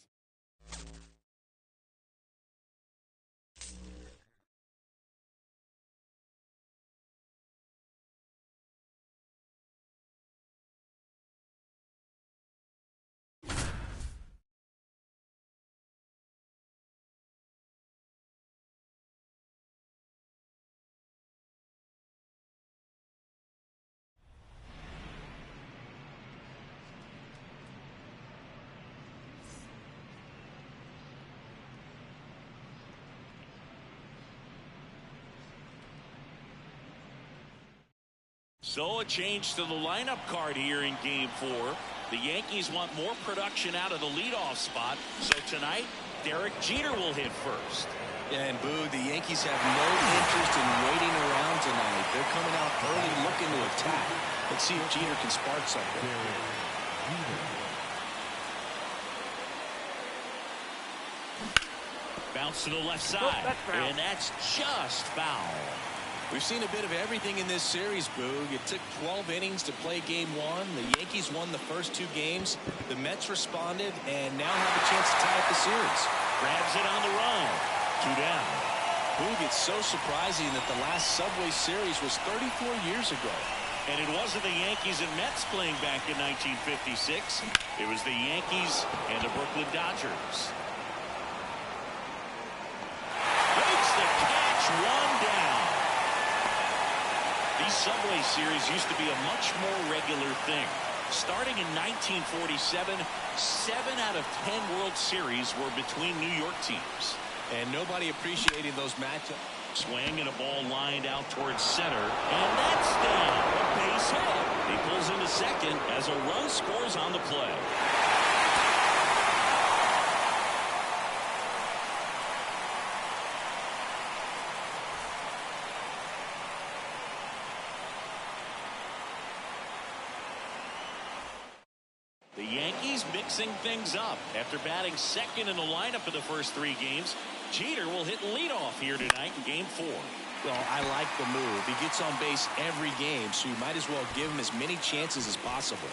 So a change to the lineup card here in Game 4. The Yankees want more production out of the leadoff spot. So tonight, Derek Jeter will hit first. Yeah, and Boog, the Yankees have no interest in waiting around tonight. They're coming out early looking to attack. Let's see if Jeter can spark something. Bounce to the left side, and that's just foul. We've seen a bit of everything in this series, Boog. It took 12 innings to play Game 1. The Yankees won the first 2 games. The Mets responded and now have a chance to tie up the series. Grabs it on the run. 2 down. Boog, it's so surprising that the last Subway Series was 34 years ago. And it wasn't the Yankees and Mets playing back in 1956. It was the Yankees and the Brooklyn Dodgers. Makes the catch, 1 down. These Subway Series used to be a much more regular thing. Starting in 1947, 7 out of 10 World Series were between New York teams. And nobody appreciating those matchups. Swing and a ball lined out towards center. And that's down. A base hit. He pulls into second as a run scores on the play. The Yankees mixing things up. After batting second in the lineup in the first 3 games, Jeter will hit leadoff here tonight in Game 4. Well, I like the move. He gets on base every game, so you might as well give him as many chances as possible.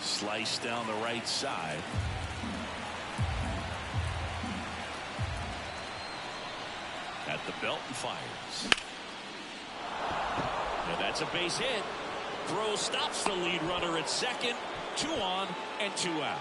Slice down the right side. At the belt and fires. And that's a base hit. Throw stops the lead runner at second. 2 on and 2 out.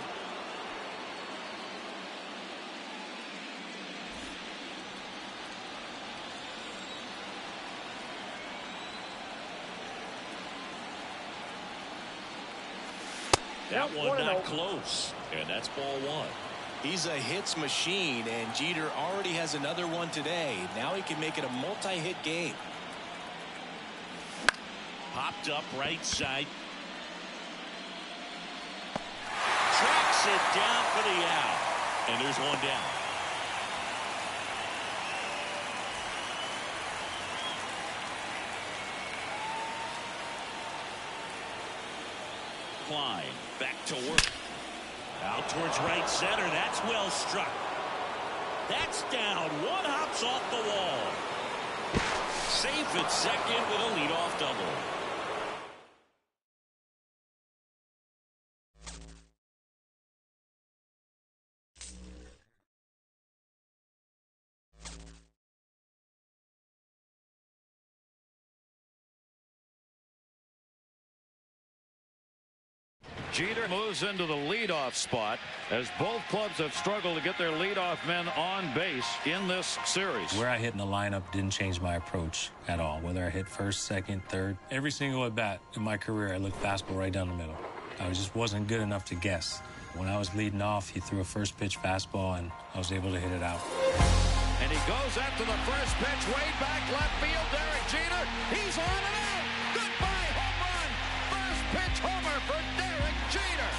That one not close. And that's ball 1. He's a hits machine, and Jeter already has another one today. Now he can make it a multi-hit game. Popped up right side. Tracks it down for the out. And there's one down. Klein back to work. Out towards right center. That's well struck. That's down. One hops off the wall. Safe at second with a leadoff double. Jeter moves into the leadoff spot as both clubs have struggled to get their leadoff men on base in this series. Where I hit in the lineup didn't change my approach at all. Whether I hit first, second, third, every single at bat in my career, I looked fastball right down the middle. I just wasn't good enough to guess. When I was leading off, he threw a first pitch fastball, and I was able to hit it out. And he goes after the first pitch, way back left field. Derek Jeter, he's on and out. Goodbye, home run. First pitch homer for Derek Jeter.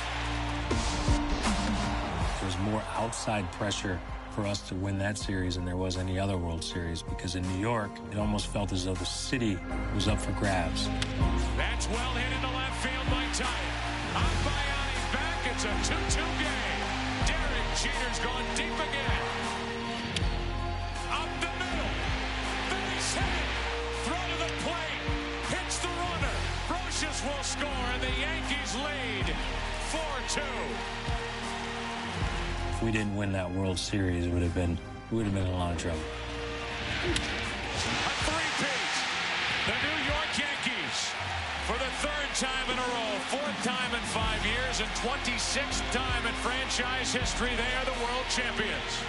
There was more outside pressure for us to win that series than there was any other World Series, because in New York, it almost felt as though the city was up for grabs. That's well hit into left field by Tyatt. Up by Yanni, back. It's a 2-2 game. Derek Jeter's gone deep again. Up the middle. Base hit. Throw to the plate. Hits the runner. Brocious will score, and the Yankees lead 4-2. If we didn't win that World Series, we would have been in a lot of trouble. A three-peat. The New York Yankees, for the 3rd time in a row, 4th time in 5 years, and 26th time in franchise history, they are the world champions.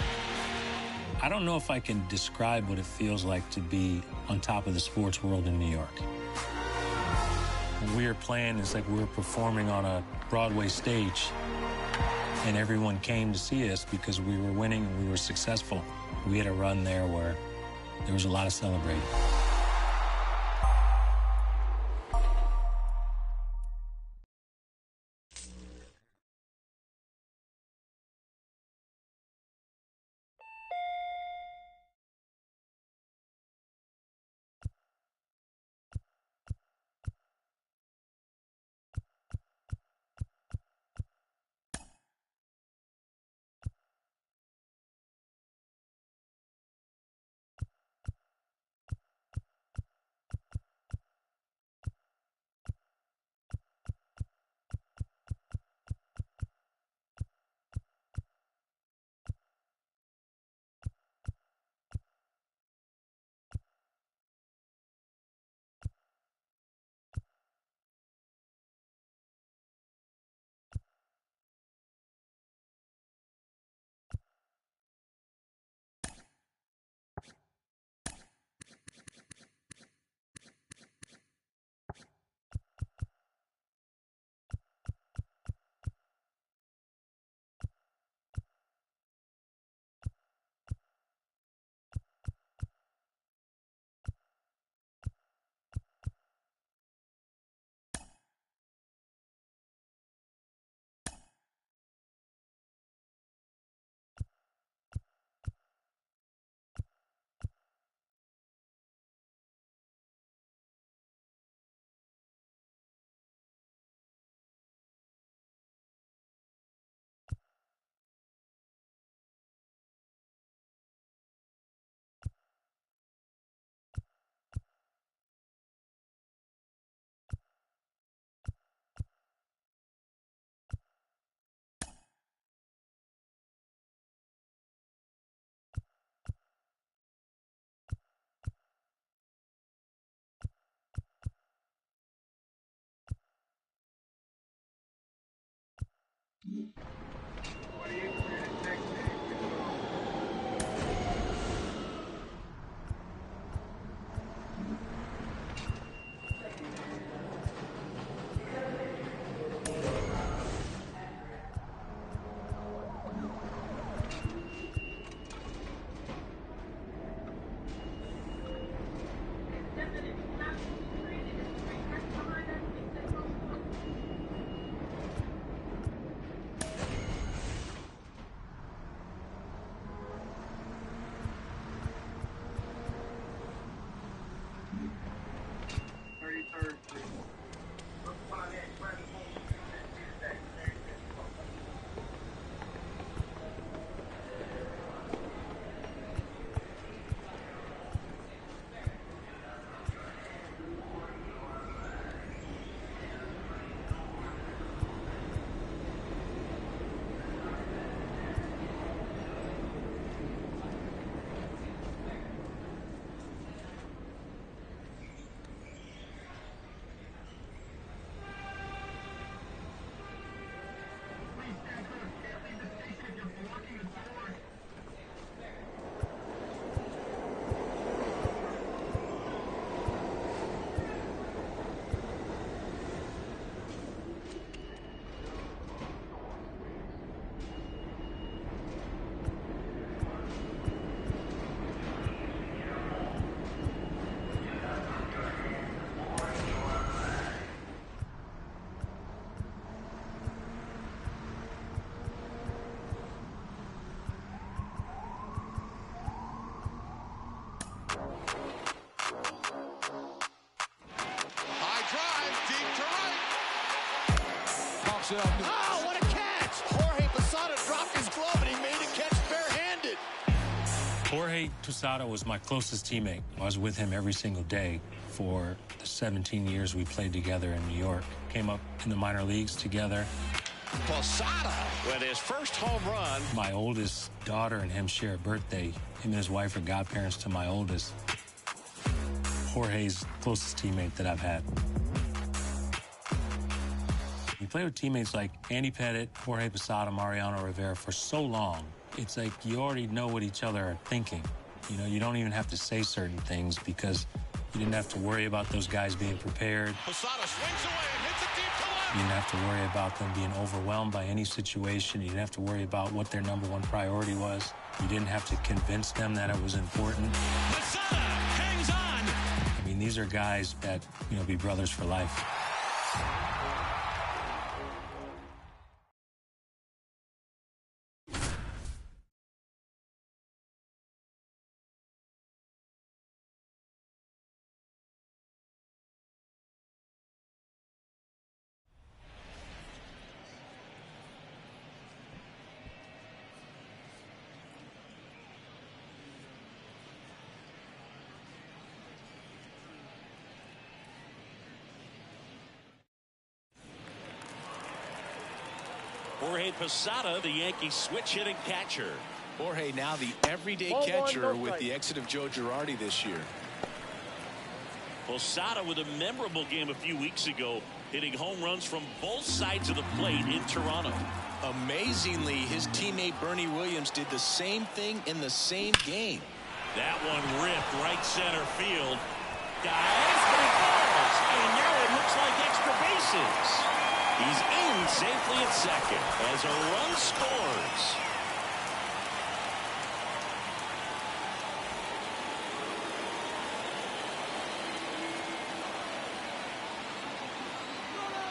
I don't know if I can describe what it feels like to be on top of the sports world in New York. When we were playing, it's like we were performing on a Broadway stage, and everyone came to see us because we were winning and we were successful. We had a run there where there was a lot of celebrating. Oh, what a catch! Jorge Posada dropped his glove and he made a catch barehanded. Jorge Posada was my closest teammate. I was with him every single day for the 17 years we played together in New York. Came up in the minor leagues together. Posada with his first home run. My oldest daughter and him share a birthday. Him and his wife are godparents to my oldest. Jorge's closest teammate that I've had. You play with teammates like Andy Pettitte, Jorge Posada, Mariano Rivera for so long, it's like you already know what each other are thinking. You know, you don't even have to say certain things because you didn't have to worry about those guys being prepared. Posada swings away and hits it deep to left. You didn't have to worry about them being overwhelmed by any situation. You didn't have to worry about what their number one priority was. You didn't have to convince them that it was important. Posada hangs on. I mean, these are guys that, you know, be brothers for life. Jorge Posada, the Yankees switch-hitting catcher. Jorge now the everyday catcher with the exit of Joe Girardi this year. Posada with a memorable game a few weeks ago, hitting home runs from both sides of the plate in Toronto. Amazingly, his teammate Bernie Williams did the same thing in the same game. That one ripped right center field. Dives, but it falls. And now it looks like extra bases. He's in safely at second as a run scores.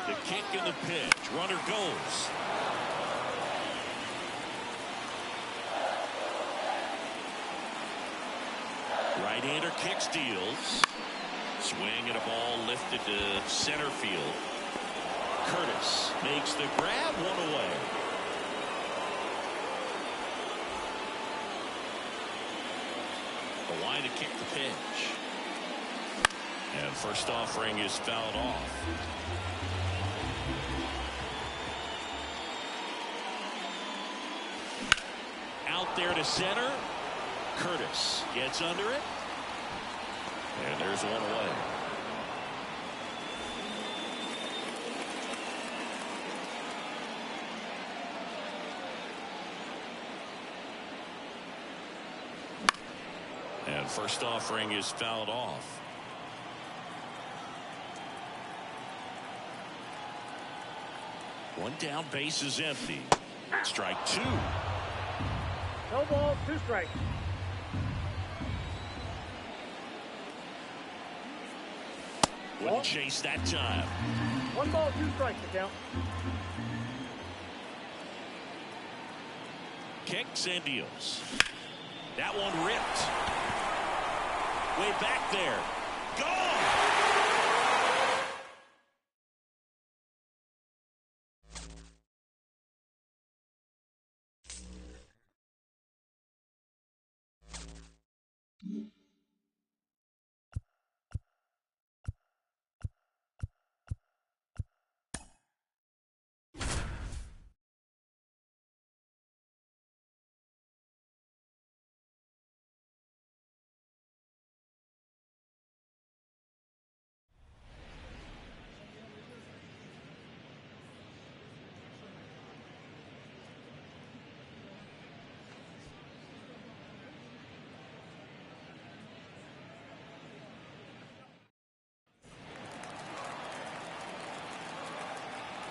The kick and the pitch. Runner goes. Right-hander kick steals. Swing and a ball lifted to center field. Curtis makes the grab, one away. The line to kick the pitch. And first offering is fouled off. Out there to center. Curtis gets under it. And there's one away. First offering is fouled off. One down, base is empty. Strike two. No ball, 2 strikes. Wouldn't chase that time. 1 ball, 2 strikes to count. Kicks and deals. That one ripped. Way back there. Gone!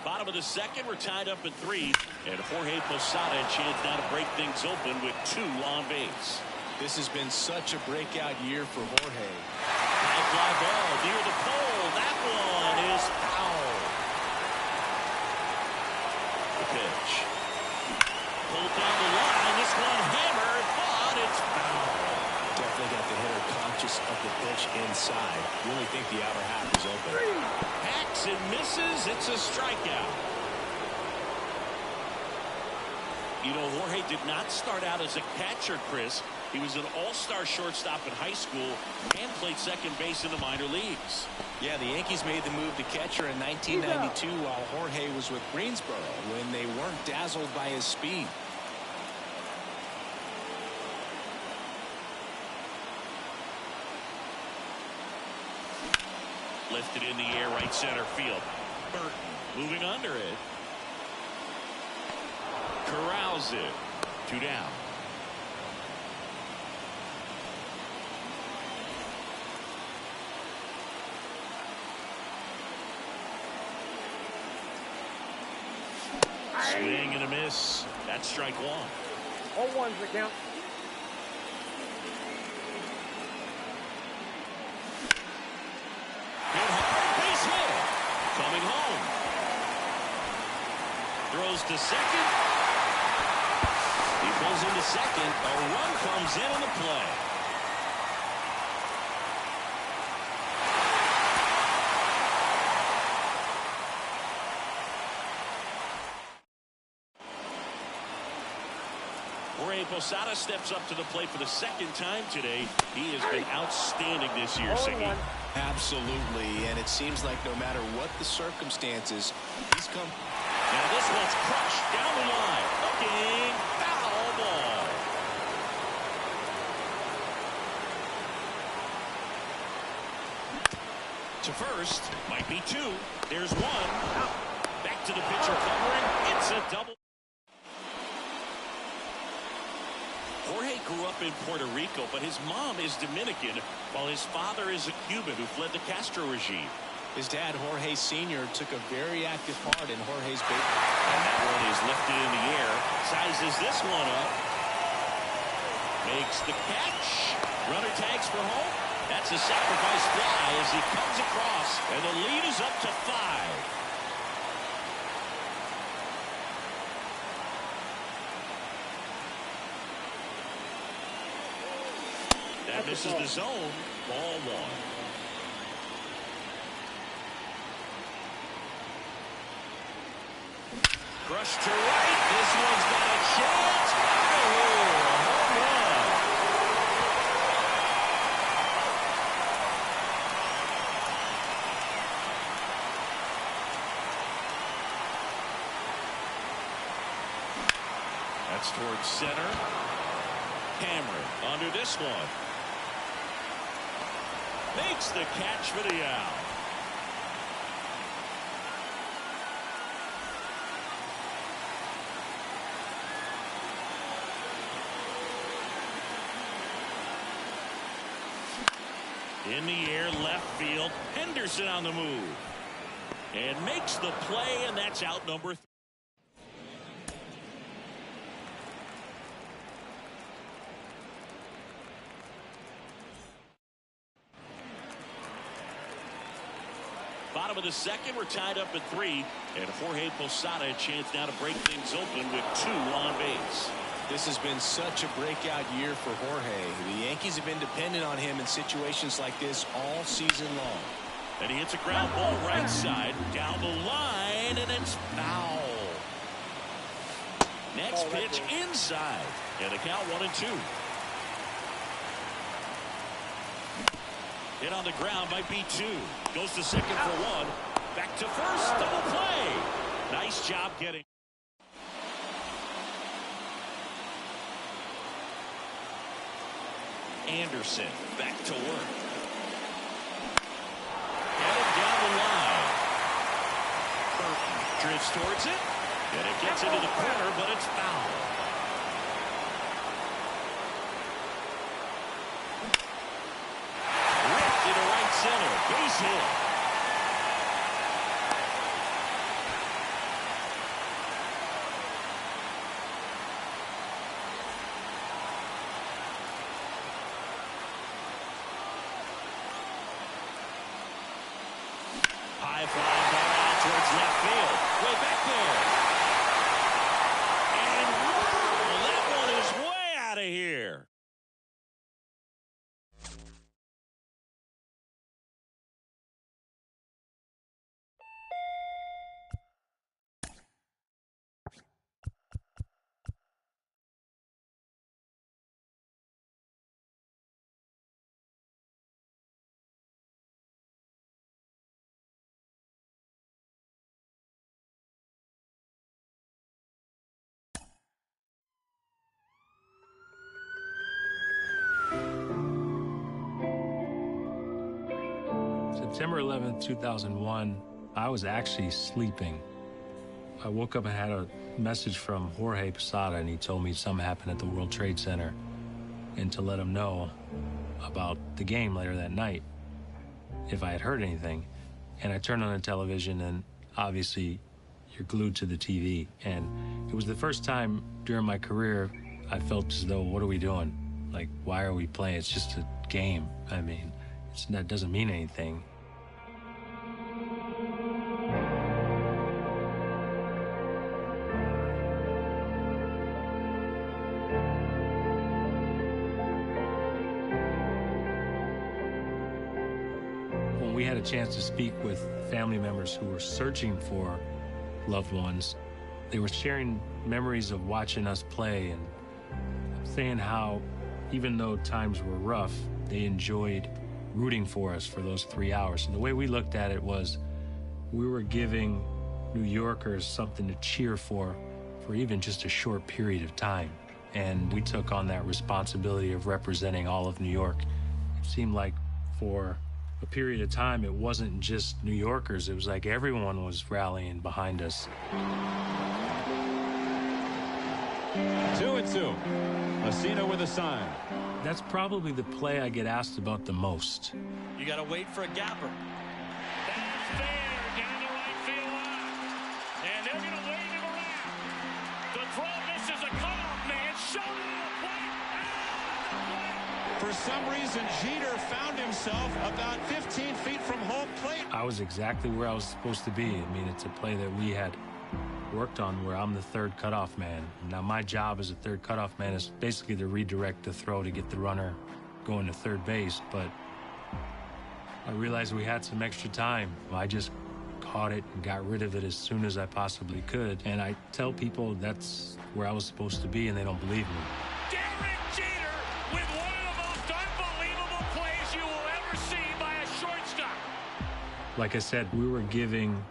Bottom of the second, we're tied up at 3, and Jorge Posada a chance now to break things open with 2 on base. This has been such a breakout year for Jorge. High fly ball near the pole. That one is foul. The pitch. Pulled down the line. This one hammered, but it's foul. Definitely got the hitter conscious of the pitch inside. You only think the outer half is open. Hacks and misses. It's a strikeout. You know, Jorge did not start out as a catcher, Chris. He was an all-star shortstop in high school and played second base in the minor leagues. Yeah, the Yankees made the move to catcher in 1992 while Jorge was with Greensboro when they weren't dazzled by his speed. Lifted in the air, right center field. Burton moving under it. Corrals it. 2 down. Swing and a miss. That's strike 1. 0-1's the count. Base hit. Coming home. Throws to second. He pulls into second. A run comes in on the play. Jorge Posada steps up to the plate for the second time today. He has been outstanding this year, Siggy. Absolutely, and it seems like no matter what the circumstances, he's come. Now this one's crushed down the line. Looking, foul ball. To first, might be 2. There's 1. Back to the pitcher covering. It's a double. Jorge grew up in Puerto Rico, but his mom is Dominican, while his father is a Cuban who fled the Castro regime. His dad, Jorge Sr., took a very active part in Jorge's baseball. And that one is lifted in the air. Sizes this one up. Makes the catch. Runner tags for home. That's a sacrifice fly as he comes across, and the lead is up to 5. That misses the zone. Ball 1. Crushed to right. This one's got a chance. Oh, home run. That's towards center. Cameron under this one. Makes the catch for the out. In the air, left field. Henderson on the move. And makes the play, and that's out number 3. Bottom of the second, we're tied up at 3. And Jorge Posada a chance now to break things open with 2 on base. This has been such a breakout year for Jorge. The Yankees have been dependent on him in situations like this all season long. And he hits a ground ball right side down the line, and it's foul. Next pitch inside, and a count 1-2. Hit on the ground might be 2. Goes to second for 1. Back to first, double play. Nice job getting. Anderson back to work. Headed down the line. Burton drifts towards it. And it gets into the corner, but it's foul. Ripped into right center. Base hit. High fly ball out towards left field. Way back there. And wow, that one is way out of here. September 11th, 2001, I was actually sleeping. I woke up and had a message from Jorge Posada, and he told me something happened at the World Trade Center and to let him know about the game later that night if I had heard anything. And I turned on the television, and obviously you're glued to the TV. And it was the first time during my career I felt as though, what are we doing? Like, why are we playing? It's just a game. I mean, that doesn't mean anything. When we had a chance to speak with family members who were searching for loved ones, they were sharing memories of watching us play and saying how, even though times were rough, they enjoyed rooting for us for those 3 hours. And the way we looked at it was we were giving New Yorkers something to cheer for even just a short period of time. And we took on that responsibility of representing all of New York. It seemed like for a period of time, it wasn't just New Yorkers. It was like everyone was rallying behind us. 2-2. Messina with a sign. That's probably the play I get asked about the most. You got to wait for a gapper. That's fair down the right field line. And they're going to wave him around. The throw misses a cutoff man. Shoulder to the plate. For some reason, Jeter found himself about 15 feet from home plate. I was exactly where I was supposed to be. I mean, it's a play that we had worked on where I'm the third cutoff man. Now, my job as a third cutoff man is basically to redirect the throw to get the runner going to third base, but I realized we had some extra time. I just caught it and got rid of it as soon as I possibly could, and I tell people that's where I was supposed to be, and they don't believe me. Derek Jeter with one of the most unbelievable plays you will ever see by a shortstop. Like I said, we were giving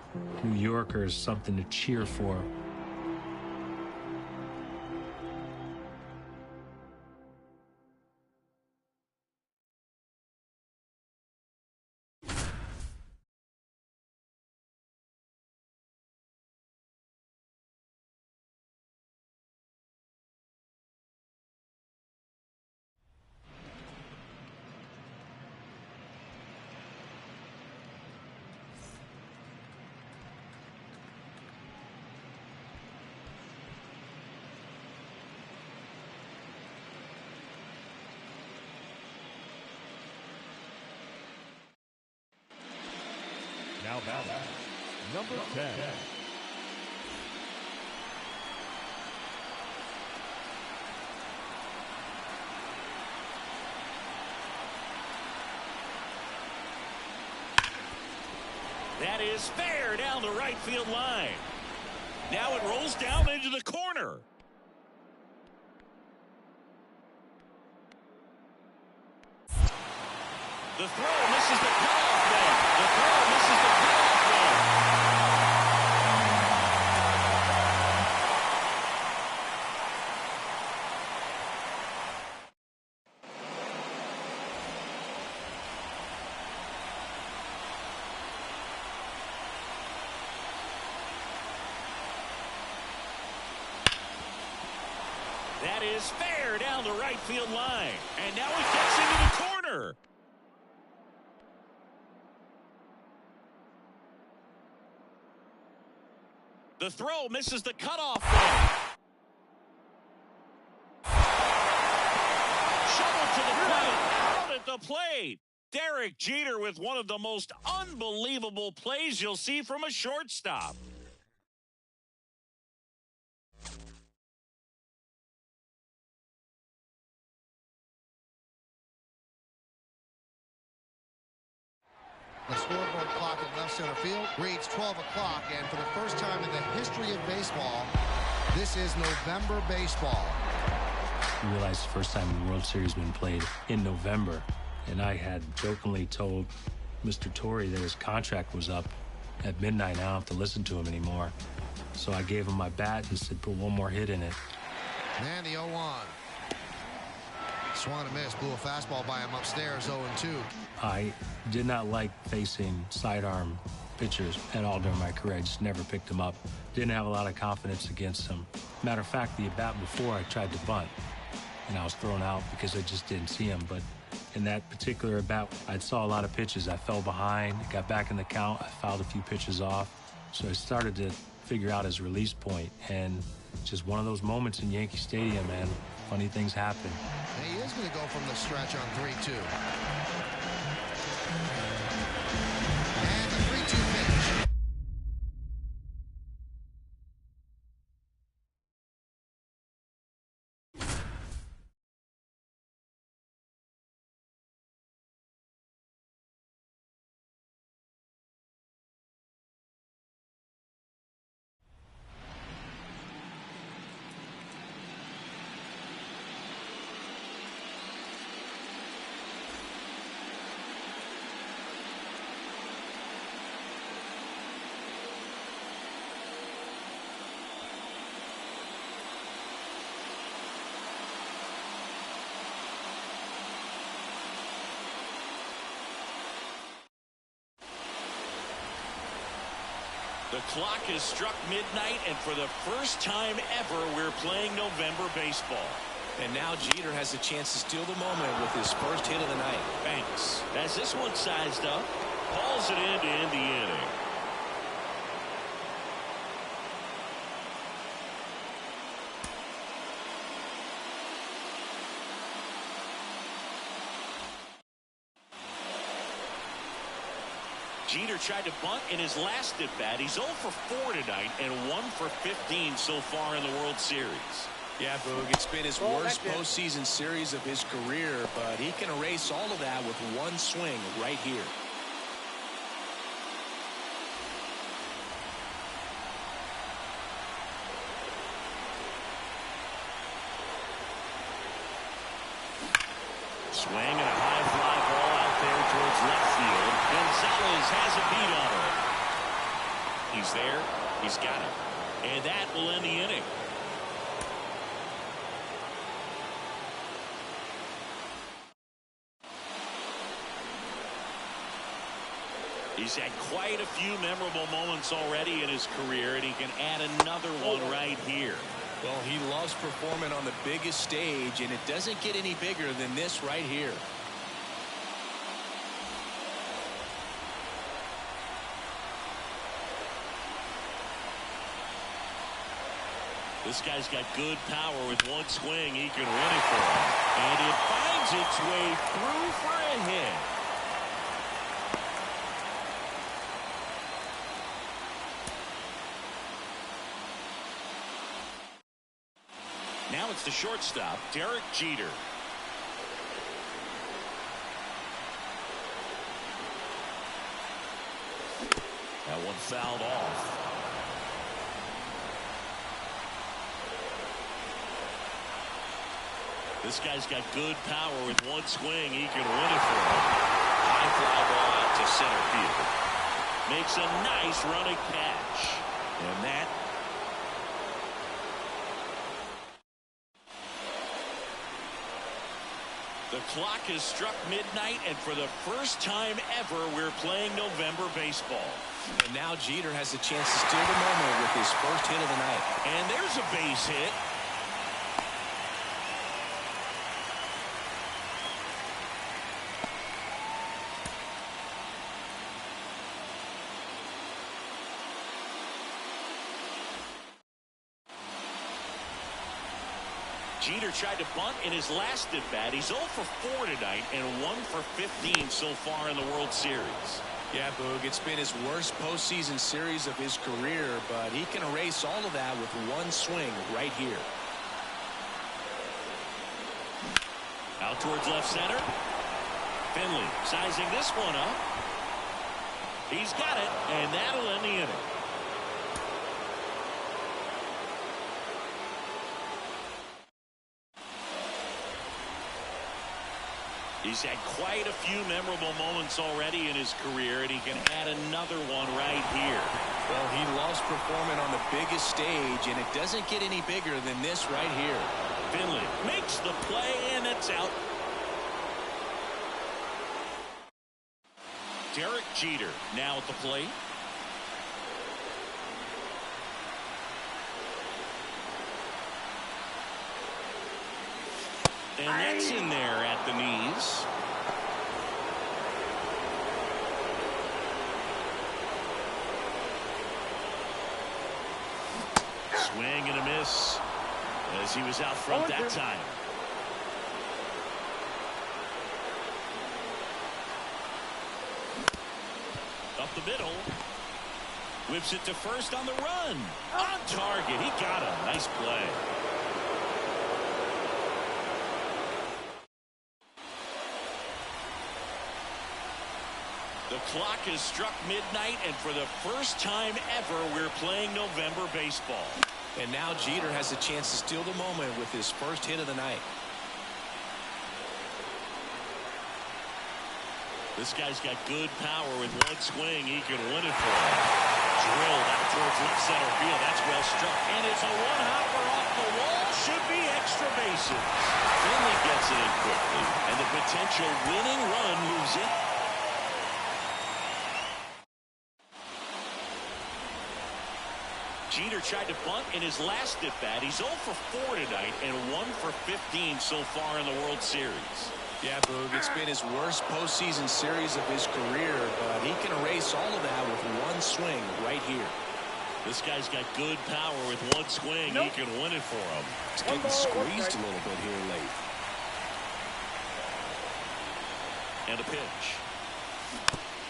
New Yorkers something to cheer for. Now batting, number 10. That is fair down the right field line. Now it rolls down into the corner. The throw misses the cutoff man. The throw misses the cutoff man. That is fair down the right field line. And now he gets into the corner. The throw misses the cutoff man. Shovel to the plate. Out at the plate. Derek Jeter with one of the most unbelievable plays you'll see from a shortstop. The scoreboard clock at left center field reads 12 o'clock, and for the first time in the history of baseball, this is November baseball. You realize the first time the World Series been played in November, and I had jokingly told Mr. Torrey that his contract was up at midnight. I don't have to listen to him anymore. So I gave him my bat and said, put one more hit in it. And the 0-1. Swung and missed, blew a fastball by him upstairs, 0-2. I did not like facing sidearm pitchers at all during my career. I just never picked them up. Didn't have a lot of confidence against them. Matter of fact, the at-bat before I tried to bunt, and I was thrown out because I just didn't see him. But in that particular at-bat, I saw a lot of pitches. I fell behind, got back in the count, I fouled a few pitches off. So I started to figure out his release point, and just one of those moments in Yankee Stadium, man. Funny things happen. And he is going to go from the stretch on 3-2. And the 3-2 pitch. The clock has struck midnight, and for the first time ever, we're playing November baseball. And now Jeter has a chance to steal the moment with his first hit of the night. Banks has this one sized up, hauls it in to end the inning. Jeter tried to bunt in his last at-bat. He's 0 for 4 tonight and 1 for 15 so far in the World Series. Yeah, Boog, it's been his worst postseason series of his career, but he can erase all of that with one swing right here. Swing and a high fly ball out there towards left field. Gonzalez has a beat on him. He's there. He's got it. And that will end the inning. He's had quite a few memorable moments already in his career, and he can add another one right here. Well, he loves performing on the biggest stage, and it doesn't get any bigger than this right here. This guy's got good power. With one swing, he can run it for him. And it finds its way through for a hit. It's the shortstop, Derek Jeter. That one fouled off. This guy's got good power. With one swing, he can win it for him. High fly ball out to center field. Makes a nice running catch. And that the clock has struck midnight, and for the first time ever, we're playing November baseball. And now Jeter has a chance to steal the moment with his first hit of the night. And there's a base hit. Jeter tried to bunt in his last at bat. He's 0 for 4 tonight and 1 for 15 so far in the World Series. Yeah, Boog, it's been his worst postseason series of his career, but he can erase all of that with one swing right here. Out towards left center. Finley sizing this one up. He's got it, and that'll end the inning. He's had quite a few memorable moments already in his career, and he can add another one right here. Well, he loves performing on the biggest stage, and it doesn't get any bigger than this right here. Finley makes the play, and it's out. Derek Jeter now at the plate. And that's in there at the knees. Swing and a miss as he was out front that time. Up the middle. Whips it to first on the run. On target. He got him. Nice play. The clock has struck midnight, and for the first time ever, we're playing November baseball. And now Jeter has a chance to steal the moment with his first hit of the night. This guy's got good power. With one swing, he can win it for him. Drilled out towards left center field. That's well struck. And it's a one-hopper off the wall. Should be extra bases. Finley gets it in quickly, and the potential winning run moves in. Jeter tried to bunt in his last at bat. He's 0 for 4 tonight and 1 for 15 so far in the World Series. Yeah, Boog, it's been his worst postseason series of his career, but he can erase all of that with one swing right here. This guy's got good power. With one swing, he can win it for him. It's getting squeezed a little bit here late. And a pitch.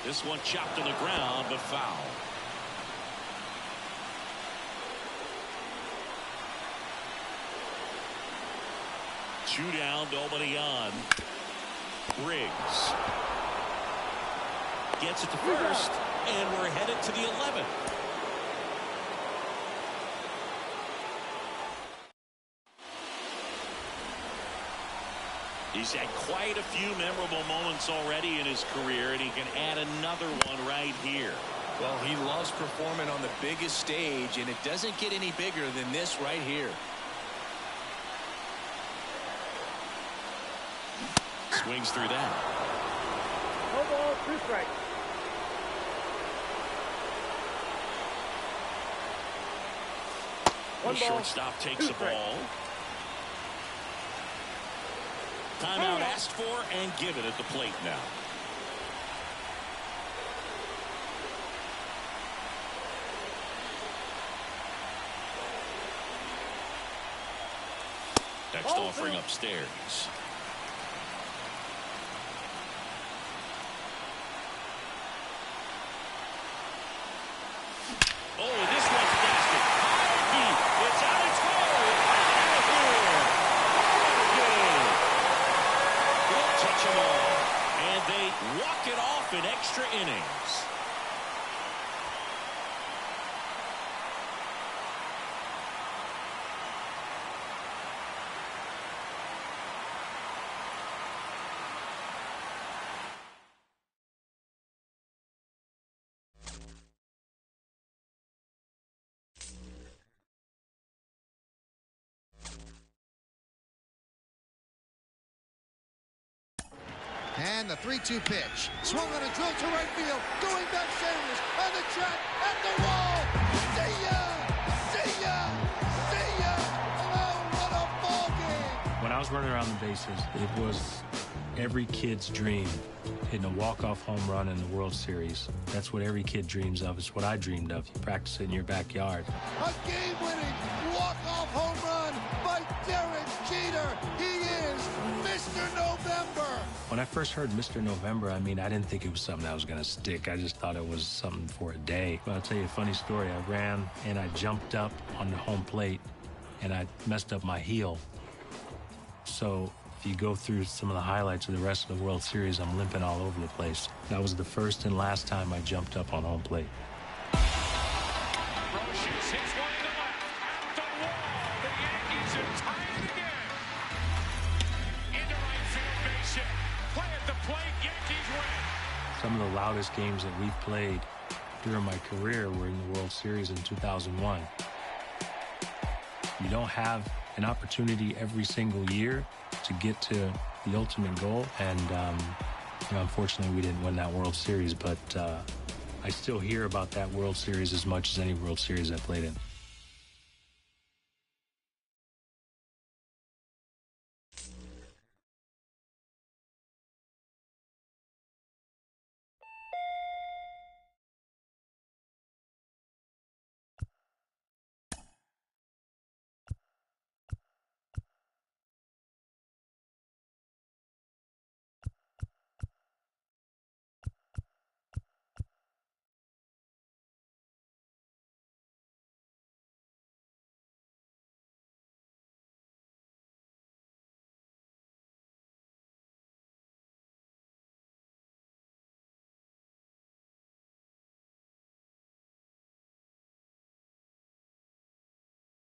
This one chopped to the ground, but foul. Two down, nobody on. Briggs gets it to first, and we're headed to the 11th. He's had quite a few memorable moments already in his career, and he can add another one right here. Well, he loves performing on the biggest stage, and it doesn't get any bigger than this right here. Swings through that. No ball, 2 strikes. The shortstop takes the ball. Timeout asked for and given at the plate now. Next offering upstairs. Oh, this one's blasted. High deep. It's out. It's goal. Out of here. walk it off in extra innings. And the 3-2 pitch. Swung on a drill to right field. Going back Sanders on the track at the wall. See ya! See ya! See ya! Oh, what a ball game! When I was running around the bases, it was every kid's dream, hitting a walk-off home run in the World Series. That's what every kid dreams of. It's what I dreamed of. You practice it in your backyard. A game-winning walk-off home run by Derek Jeter. He is Mr. November. When I first heard Mr. November, I didn't think it was something that was going to stick. I just thought it was something for a day. But I'll tell you a funny story. I ran and I jumped up on the home plate and I messed up my heel. So if you go through some of the highlights of the rest of the World Series, I'm limping all over the place. That was the first and last time I jumped up on home plate. Roches hits one to left. At the wall. The Yankees are tied again. Into right field, base hit. Play at the plate. Yankees win. Some of the loudest games that we've played during my career were in the World Series in 2001. You don't have an opportunity every single year to get to the ultimate goal, and unfortunately we didn't win that World Series, but I still hear about that World Series as much as any World Series I played in.